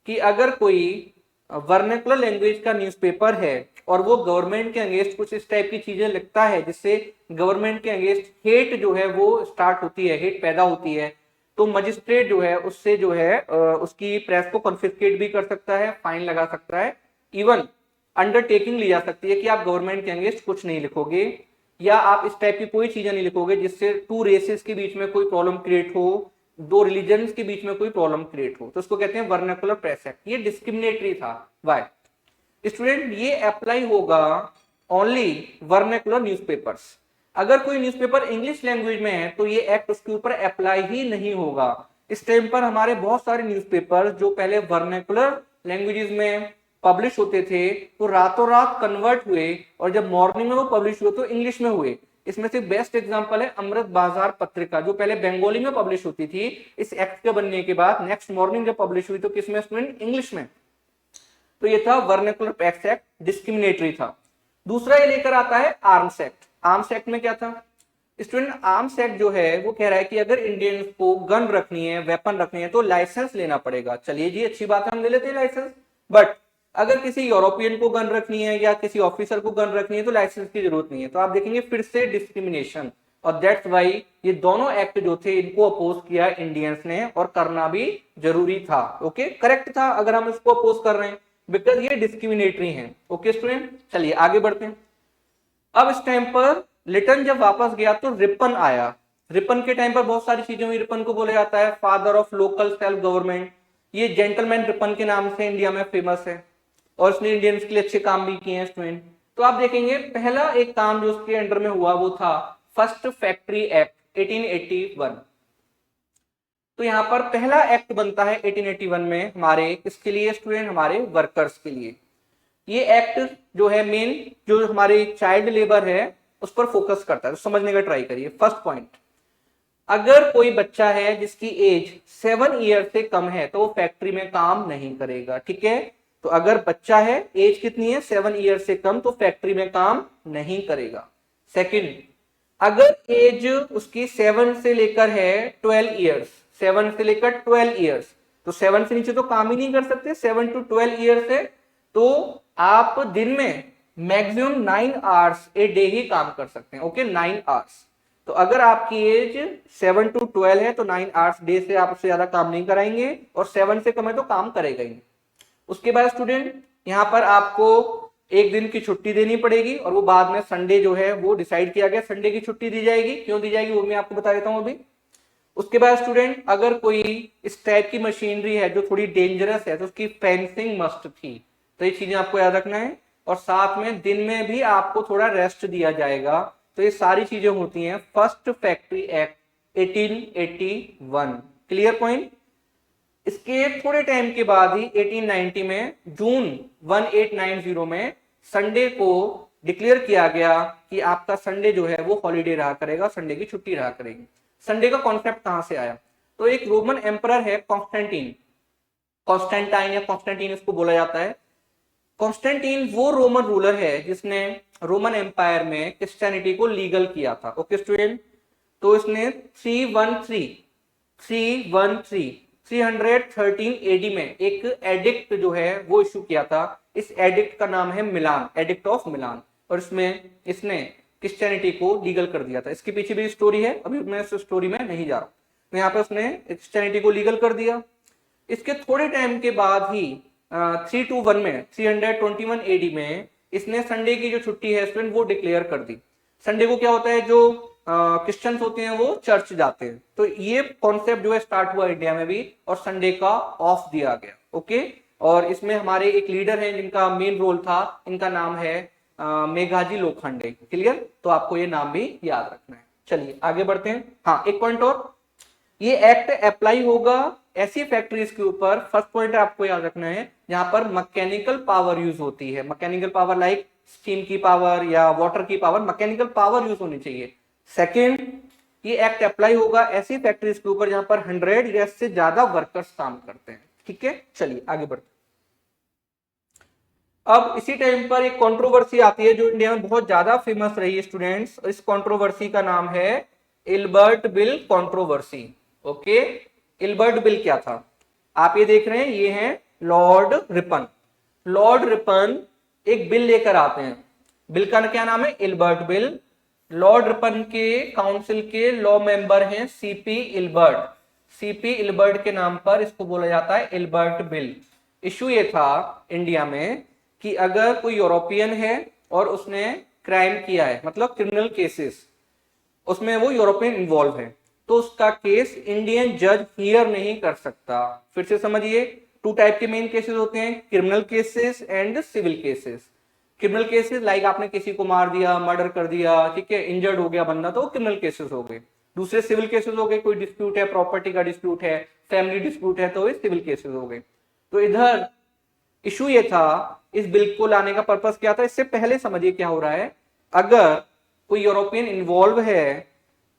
कि अगर कोई वर्नाकुलर लैंग्वेज का न्यूज़पेपर है और वो गवर्नमेंट के अगेंस्ट कुछ इस टाइप की चीजें लिखता है जिससे गवर्नमेंट के अगेंस्ट हेट जो है वो स्टार्ट होती है, हेट पैदा होती है, तो मजिस्ट्रेट जो है उससे जो है उसकी प्रेस को कॉन्फिस्केट भी कर सकता है, फाइन लगा सकता है, इवन अंडरटेकिंग ली जा सकती है कि आप गवर्नमेंट के अगेंस्ट कुछ नहीं लिखोगे या आप इस टाइप की कोई चीजें नहीं लिखोगे जिससे 2 रेसेस के बीच में कोई प्रॉब्लम क्रिएट हो, 2 रिलीजन्स के बीच में कोई प्रॉब्लम क्रिएट हो। तो इसको कहते हैं वर्नाकुलर प्रेस एक्ट। ये डिस्क्रिमिनेटरी था। व्हाई? स्टूडेंट, ये अप्लाई होगा ओनली वर्नाकुलर न्यूज़पेपर्स। अगर कोई न्यूज़पेपर इंग्लिश लैंग्वेज में है तो ये एक्ट उसके ऊपर अप्लाई ही नहीं होगा। इस टाइम पर हमारे बहुत सारे न्यूज़पेपर जो पहले वर्नाकुलर लैंग्वेजेस में पब्लिश होते थे तो रातों रात कन्वर्ट हुए और जब मॉर्निंग में वो पब्लिश हुए तो इंग्लिश में हुए। इसमें से बेस्ट एग्जांपल है अमृत बाजार पत्रिका, जो पहले बंगाली में पब्लिश होती थी, इस एक्ट के बनने के बाद नेक्स्ट मॉर्निंग जब पब्लिश हुई तो किसमें स्टूडेंट? इंग्लिश में। तो ये था वर्नाकुलर प्रेस एक्ट, डिस्क्रिमिनेटरी था। दूसरा ये लेकर आता है आर्म्स एक्ट। आर्म्स एक्ट में क्या था स्टूडेंट? आर्म्स एक्ट जो है वो कह रहा है कि अगर इंडियंस को गन रखनी है, वेपन रखनी है तो लाइसेंस लेना पड़ेगा। चलिए जी, अच्छी बात है, हम ले लेते हैं लाइसेंस। बट अगर किसी यूरोपियन को गन रखनी है या किसी ऑफिसर को गन रखनी है तो लाइसेंस की जरूरत नहीं है। तो आप देखेंगे फिर से डिस्क्रिमिनेशन, और दैट्स वाई ये दोनों एक्ट जो थे इनको अपोज किया इंडियंस ने, और करना भी जरूरी था। ओके, करेक्ट था अगर हम इसको अपोज कर रहे हैं, बिकॉज ये डिस्क्रिमिनेटरी है। ओके स्टूडेंट, चलिए आगे बढ़ते हैं। अब इस टाइम पर लिटन जब वापस गया तो रिपन आया। रिपन के टाइम पर बहुत सारी चीजें हुई। रिपन को बोला जाता है father of local self government. ये जेंटलमैन रिपन के नाम से इंडिया में फेमस है और उसने इंडियंस के लिए अच्छे काम भी किए हैं स्टूडेंट। तो आप देखेंगे पहला एक काम जो उसके अंडर में हुआ वो था फर्स्ट फैक्ट्री एक्ट 1881। तो यहाँ पर पहला एक्ट बनता है 1881 में हमारे किसके लिए स्टूडेंट, हमारे वर्कर्स के लिए। ये एक्ट जो है मेन जो हमारे चाइल्ड लेबर है उस पर फोकस करता है, तो समझने का ट्राई करिए। फर्स्ट पॉइंट, अगर कोई बच्चा है जिसकी एज 7 ईयर से कम है तो वो फैक्ट्री में काम नहीं करेगा, ठीक है। तो अगर बच्चा है, एज कितनी है, 7 ईयर से कम, तो फैक्ट्री में काम नहीं करेगा। सेकंड, अगर एज उसकी 7 से लेकर है 12 ईयर्स, 7 से लेकर 12 ईयर्स, तो 7 से नीचे तो काम ही नहीं कर सकते, 7 to 12 ईयर्स है, तो आप दिन में मैक्सिमम 9 आवर्स ए डे ही काम कर सकते हैं, ओके, 9 आवर्स। तो अगर आपकी एज 7 to 12 है तो 9 आवर्स डे से आप उससे ज्यादा काम नहीं कराएंगे, और 7 से कम है तो काम करेगा ही। उसके बाद स्टूडेंट यहाँ पर आपको एक दिन की छुट्टी देनी पड़ेगी, और वो बाद में संडे जो है वो डिसाइड किया गया संडे की छुट्टी दी जाएगी। क्यों दी जाएगी वो मैं आपको बता देता हूँ अभी। उसके बाद स्टूडेंट अगर कोई इस टाइप की मशीनरी है जो थोड़ी डेंजरस है तो उसकी फेंसिंग मस्ट थी, तो ये चीजें आपको याद रखना है। और साथ में दिन में भी आपको थोड़ा रेस्ट दिया जाएगा। तो ये सारी चीजें होती हैं first factory act 1881। Clear point. इसके थोड़े टाइम के बाद ही 1890 में जून 1890 में संडे को डिक्लेयर किया गया कि आपका संडे जो है वो हॉलीडे रहा करेगा, संडे की छुट्टी रहा करेगी। संडे का कॉन्सेप्ट कहां से आया, तो एक रोमन एम्परर है कॉन्स्टेंटाइन, कॉन्स्टेंटाइन या कॉन्स्टेंटीन इसको बोला जाता है। कॉन्स्टेंटीन वो रोमन रूलर है जिसने रोमन एम्पायर में क्रिश्चियनिटी को लीगल किया था, ओके स्टूडेंट। तो इसने 313 एडी में एक एडिक्ट जो है वो इशू किया था। इस एडिक्ट का नाम है मिलान, एडिक्ट ऑफ मिलान, और इसमें इसने क्रिश्चियनिटी को लीगल कर दिया था। इसके पीछे भी स्टोरी है, अभी मैं इस स्टोरी में नहीं जा रहा। तो यहाँ पे उसने क्रिश्चियनिटी को लीगल कर दिया। इसके थोड़े टाइम के बाद ही 321 में 321 एडी में इसने संडे की जो छुट्टी है स्टूडेंट वो डिक्लेयर कर दी। संडे को क्या होता है, जो क्रिश्चियंस होते हैं वो चर्च जाते हैं, तो ये कॉन्सेप्ट जो है स्टार्ट हुआ इंडिया में भी, और संडे का ऑफ दिया गया, ओके। और इसमें हमारे एक लीडर हैं जिनका मेन रोल था, इनका नाम है मेघाजी लोखंडे। क्लियर, तो आपको ये नाम भी याद रखना है। चलिए आगे बढ़ते हैं। हाँ, एक पॉइंट और, ये एक्ट अप्लाई होगा ऐसी फैक्ट्रीज के ऊपर, फर्स्ट पॉइंट आपको याद रखना है, जहां पर मैकेनिकल पावर यूज होती है। मैकेनिकल पावर लाइक स्टीम की पावर या वाटर की पावर, मैकेनिकल पावर यूज होनी चाहिए। सेकेंड, ये एक्ट अप्लाई होगा ऐसी फैक्ट्रीज के ऊपर जहां पर 100 या से ज्यादा वर्कर्स काम करते हैं, ठीक है। चलिए आगे बढ़ते। अब इसी टाइम पर एक कंट्रोवर्सी आती है जो इंडिया में बहुत ज्यादा फेमस रही है स्टूडेंट्स। इस कंट्रोवर्सी का नाम है Ilbert bill controversy, okay. Ilbert bill क्या था, आप ये देख रहे हैं, ये है लॉर्ड रिपन। लॉर्ड रिपन एक बिल लेकर आते हैं, बिल का क्या नाम है, इल्बर्ट बिल। लॉर्ड रिपन के काउंसिल के लॉ मेंबर हैं सीपी इल्बर्ट। सीपी इल्बर्ट के नाम पर इसको बोला जाता है इल्बर्ट बिल। इशू ये था इंडिया में कि अगर कोई यूरोपियन है और उसने क्राइम किया है, मतलब क्रिमिनल केसेस, उसमें वो यूरोपियन इन्वॉल्व है, तो उसका केस इंडियन जज हियर नहीं कर सकता। फिर से समझिए, टू टाइप के मेन केसेस होते हैं, criminal cases and civil cases. Criminal cases like आपने किसी को मार दिया, मर्डर कर दिया, ठीक है, इंजर्ड हो गया बंदा, तो क्रिमिनल केसेस हो गए। दूसरे सिविल केसेस हो गए, कोई डिस्प्यूट है, प्रॉपर्टी का डिस्प्यूट है, फैमिली डिस्प्यूट है, तो ये सिविल केसेस हो गए। तो इधर इशू ये था, इस बिल को लाने का पर्पस क्या था, इससे पहले समझिए क्या हो रहा है। अगर कोई यूरोपियन इन्वॉल्व है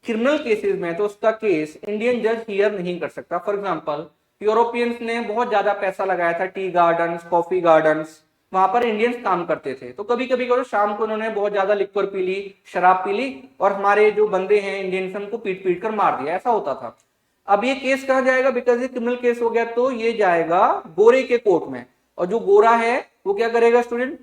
क्रिमिनल केसेस में तो उसका केस इंडियन जज हियर नहीं कर सकता। फॉर एग्जांपल, यूरोपियंस ने बहुत ज्यादा पैसा लगाया था टी गार्डन्स, कॉफी गार्डन्स, वहां पर इंडियंस काम करते थे, तो कभी कभी शाम को उन्होंने बहुत ज्यादा लिक्वर पी ली, शराब पी ली, और हमारे जो बंदे हैं इंडियंस उनको पीट पीट कर मार दिया, ऐसा होता था। अब ये केस कहां जाएगा, बिकॉज ये क्रिमिनल केस हो गया, तो ये जाएगा गोरे के कोर्ट में। और जो गोरा है वो क्या करेगा स्टूडेंट,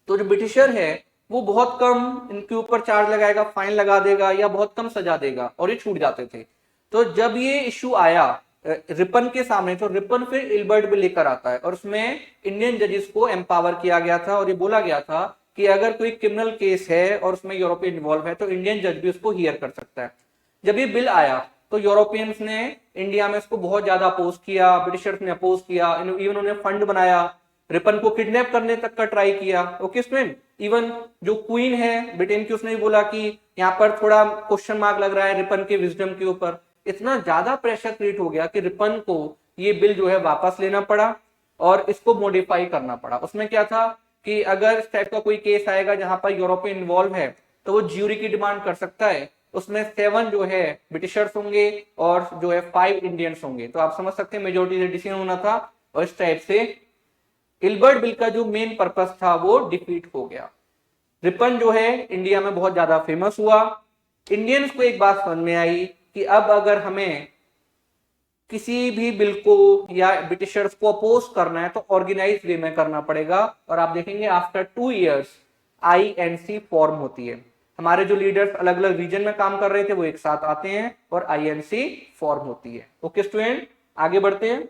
तो जो ब्रिटिशर है वो बहुत कम इनके ऊपर चार्ज लगाएगा, फाइन लगा देगा या बहुत कम सजा देगा, और ये छूट जाते थे। तो जब ये इशू आया रिपन के सामने, तो रिपन फिर इल्बर्ट बिल लेकर आता है, और उसमें इंडियन जजेस को एम्पावर किया गया था, और ये बोला गया था कि अगर कोई क्रिमिनल केस है और उसमें यूरोपियन इन्वॉल्व है तो इंडियन जज भी उसको हियर कर सकता है। जब ये बिल आया तो यूरोपियंस ने इंडिया में इसको बहुत ज्यादा अपोज किया, ब्रिटिशर्स ने अपोज किया, इवन उन्होंने फंड बनाया रिपन को किडनैप करने तक का ट्राई किया। ओके स्टूडेंट, इवन जो क्वीन है ब्रिटेन की, उसने भी बोला कि यहाँ पर थोड़ा क्वेश्चन मार्क लग रहा है रिपन के विजडम के ऊपर। इतना ज्यादा प्रेशर क्रिएट हो गया कि रिपन को ये बिल जो है वापस लेना पड़ा और इसको मॉडिफाई करना पड़ा। उसमें क्या था कि अगर इस टाइप का कोई केस आएगा जहां पर यूरोपियन इन्वॉल्व है तो वो ज्यूरी की डिमांड कर सकता है। उसमें 7 जो है ब्रिटिशर्स होंगे और जो है 5 इंडियंस होंगे। तो आप समझ सकते हैं मेजोरिटी डिसीजन होना था, और इस टाइप से इल्बर्ट बिल का जो मेन पर्पस था वो डिफीट हो गया। रिपन जो है इंडिया में बहुत ज्यादा फेमस हुआ। इंडियंस को एक बात समझ में आई कि अब अगर हमें किसी भी बिल को या ब्रिटिशर्स को अपोज करना है तो ऑर्गेनाइज वे में करना पड़ेगा। और आप देखेंगे आफ्टर 2 इयर्स आईएनसी फॉर्म होती है। हमारे जो लीडर्स अलग अलग रीजन में काम कर रहे थे वो एक साथ आते हैं और आईएनसी फॉर्म होती है। ओके स्टूडेंट, आगे बढ़ते हैं।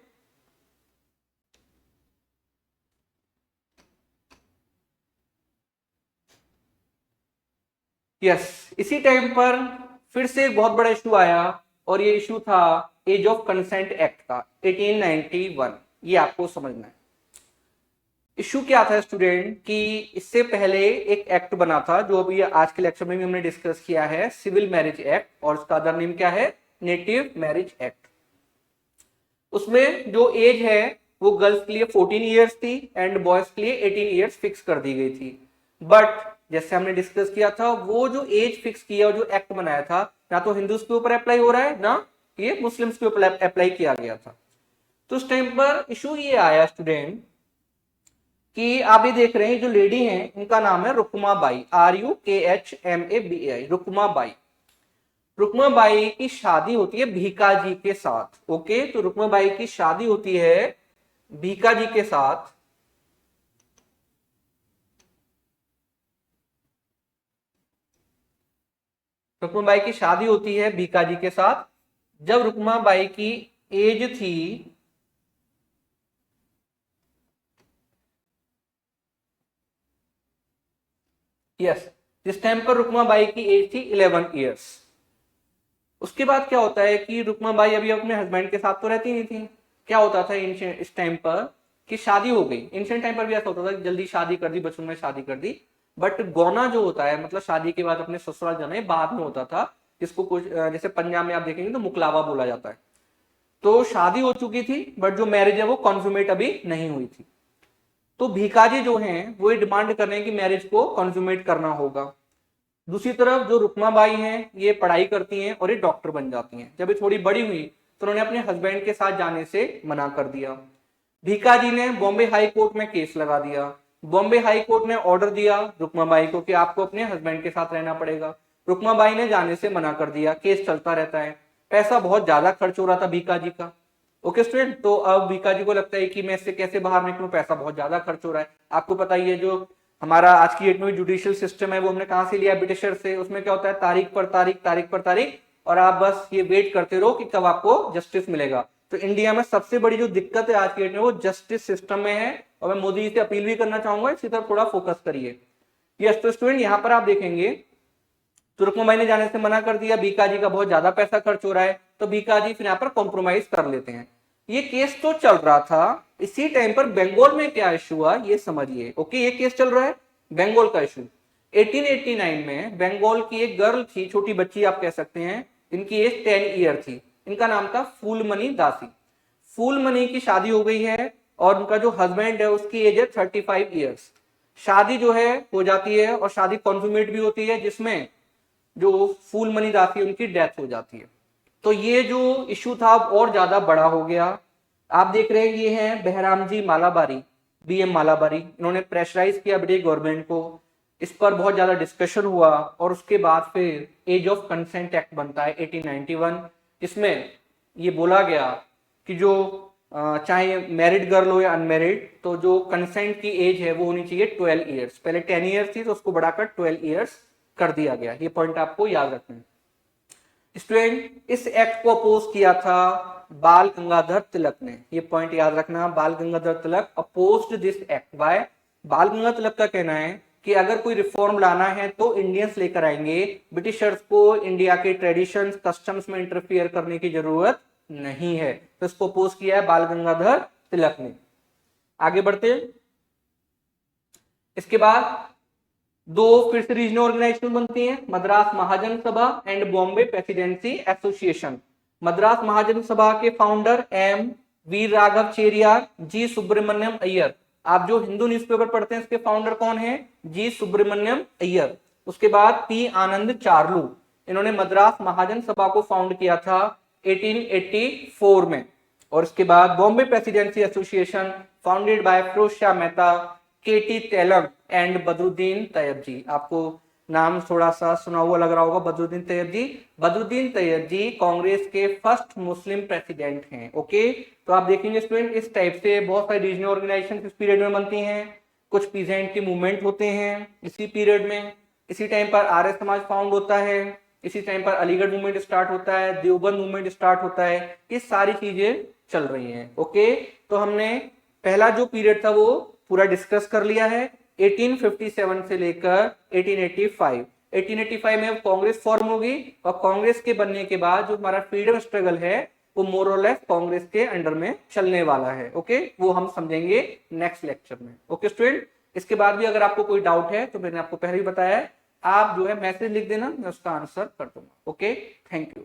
यस, इसी टाइम पर फिर से एक बहुत बड़ा इशू आया और ये इशू था एज ऑफ कंसेंट एक्ट का 1891। ये आपको समझना है। इशू क्या था स्टूडेंट कि इससे पहले एक एक्ट बना था जो अभी आज के लेक्चर में भी हमने डिस्कस किया है, सिविल मैरिज एक्ट, और उसका अदर नेम क्या है, नेटिव मैरिज एक्ट। उसमें जो एज है वो गर्ल्स के लिए 14 इयर्स थी एंड बॉयज के लिए 18 इयर्स फिक्स कर दी गई थी। बट जैसे हमने डिस्कस किया था, वो जो एज फिक्स किया, जो एक्ट बनाया था, ना तो हिंदूज के ऊपर अप्लाई हो रहा है ना ये मुस्लिम्स के ऊपर अप्लाई किया गया था। तो उस टाइम पर इशू ये आया स्टूडेंट कि आप ये देख रहे हैं जो लेडी हैं इनका नाम है Rukma by, RUKHMABAI, Rukma by. Rukma by की शादी होती है भीकाजी के साथ। ओके, तो रुकमा बाई की शादी होती है भीकाजी के साथ। रुकमा बाई की शादी होती है भीकाजी के साथ जब रुकमा बाई की एज थी जिस टाइम पर रुकमा बाई की एज थी 11 इयर्स। उसके बाद क्या होता है कि रुकमा बाई अभी अपने हस्बैंड के साथ तो रहती नहीं थी। क्या होता था इस टाइम पर कि शादी हो गई। एंशिएंट टाइम पर भी ऐसा होता था कि जल्दी शादी कर दी, बचपन में शादी कर दी। बट गौना जो होता है, मतलब शादी के बाद अपने ससुराल जाना, है बाद में होता था, जिसको कुछ जैसे पंजाब में आप देखेंगे तो मुकलावा बोला जाता है। तो शादी हो चुकी थी बट जो मैरिज है वो कॉन्सुमेट अभी नहीं हुई थी। तो भिखाजी जो हैं वो ये डिमांड कर रहे हैं कि मैरिज को कॉन्सुमेट करना होगा। दूसरी तरफ जो रुकमा बाई हैं ये पढ़ाई करती हैं और ये डॉक्टर बन जाती हैं। जब ये थोड़ी बड़ी हुई तो उन्होंने अपने हस्बैंड के साथ जाने से मना कर दिया। भीकाजी ने बॉम्बे हाई कोर्ट में केस लगा दिया। बॉम्बे हाई कोर्ट ने ऑर्डर दिया रुकमा बाई को कि आपको अपने हस्बैंड के साथ रहना पड़ेगा। रुकमा बाई ने जाने से मना कर दिया। केस चलता रहता है। पैसा बहुत ज्यादा खर्च हो रहा था भीकाजी का। ओके स्टूडेंट, तो अब भीकाजी को लगता है कि मैं इससे कैसे बाहर निकलूं, पैसा बहुत ज्यादा खर्च हो रहा है। आपको पता ही है जो हमारा आज की डेट में जुडिशियल सिस्टम है वो हमने कहां से लिया, ब्रिटिशर से। उसमें क्या होता है, तारीख पर तारीख, तारीख पर तारीख, और आप बस ये वेट करते रहो कि कब आपको जस्टिस मिलेगा। तो इंडिया में सबसे बड़ी जो दिक्कत है आज की डेट में वो जस्टिस सिस्टम में है। और मैं मोदी जी से अपील भी करना चाहूंगा इसी तरफ थोड़ा फोकस करिए। यस, तो स्टूडेंट यहाँ पर आप देखेंगे तो रुकमा बाई ने जाने से मना कर दिया। भीकाजी का बहुत ज्यादा पैसा खर्च हो रहा है तो भीकाजी फिर यहाँ पर कॉम्प्रोमाइज कर लेते हैं। ये केस तो चल रहा था। इसी टाइम पर बंगाल में क्या इशू हुआ ये समझिए। ओके, ये केस चल रहा है बंगाल का इशू। 1889 में बंगाल की एक गर्ल थी, छोटी बच्ची आप कह सकते हैं, इनकी एज 10 ईयर थी। इनका नाम था फूलमणि दासी। फूलमणि की शादी हो गई है और उनका जो हस्बैंड है उसकी एज है 35 ईयर्स। शादी जो है हो जाती है और शादी कॉन्सुमेट भी होती है, जिसमें जो फूलमणि दासी उनकी डेथ हो जाती है। तो ये जो इशू था और ज्यादा बड़ा हो गया। आप देख रहे हैं ये हैं बहराम जी मालाबारी, BM मालाबारी। इन्होंने प्रेशराइज किया ब्रिटिश गवर्नमेंट को। इस पर बहुत ज्यादा डिस्कशन हुआ और उसके बाद फिर एज ऑफ कंसेंट एक्ट बनता है 1891, जिसमें ये बोला गया कि जो चाहे मैरिड गर्ल हो या अनमैरिड, तो जो कंसेंट की एज है वो होनी चाहिए 12 ईयर्स। पहले 10 ईयर्स थी तो उसको बढ़ाकर 12 ईयर्स कर दिया गया। ये पॉइंट आपको याद रखना है। स्टूडेंट, इस एक्ट को अपोज किया था बाल गंगाधर तिलक ने। ये पॉइंट याद रखना, बाल Gangadhar Tilak opposed this act. Bye बाल गंगाधर तिलक का कहना है कि अगर कोई रिफॉर्म लाना है तो इंडियंस लेकर आएंगे, ब्रिटिशर्स को इंडिया के ट्रेडिशंस कस्टम्स में इंटरफियर करने की जरूरत नहीं है। तो इसको अपोज किया है बाल गंगाधर तिलक ने। आगे बढ़ते हैं। इसके बाद दो फिर से रीजनल ऑर्गेनाइजेशन बनती हैं, Madras Mahajan Sabha and Bombay presidency association. Madras Mahajan Sabha के founder M Veer Raghav Chariar, G Subramaniam Iyer. आप जो हिंदू न्यूज़पेपर पढ़ते हैं इसके फाउंडर कौन है? जी सुब्रमण्यम अय्यर। उसके बाद पी आनंद चार्लू, इन्होंने मद्रास महाजन सभा को फाउंड किया था 1884 में। और इसके बाद Bombay presidency association founded by Firoz Shah Mehta, K T Telang and Badruddin Tyabji. आपको नाम थोड़ा सा सुना हुआ लग रहा होगा, बदरुद्दीन तैयब जी। बदरुद्दीन तैयब जी कांग्रेस के फर्स्ट मुस्लिम प्रेसिडेंट हैं। ओके, तो आप देखेंगे स्टूडेंट इस टाइप से बहुत सारी रीजनल ऑर्गेनाइजेशन इस पीरियड में बनती हैं, कुछ पीजेंट के मूवमेंट होते हैं इसी पीरियड में। इसी टाइम पर आर्य समाज फाउंड होता है, इसी टाइम पर अलीगढ़ मूवमेंट स्टार्ट होता है, देवबंद मूवमेंट स्टार्ट होता है, ये सारी चीजें चल रही हैं। ओके, तो हमने पहला जो पीरियड था वो पूरा डिस्कस कर लिया है, 1857 से लेकर 1885। 1885 में कांग्रेस फॉर्म होगी और कांग्रेस के बनने के बाद जो हमारा फ्रीडम स्ट्रगल है वो मोर और लेस कांग्रेस के अंडर में चलने वाला है। ओके, वो हम समझेंगे नेक्स्ट लेक्चर में। ओके स्टूडेंट, इसके बाद भी अगर आपको कोई डाउट है तो मैंने आपको पहले ही बताया है, आप जो है मैसेज लिख देना, मैं उसका आंसर कर दूंगा। Okay, thank you.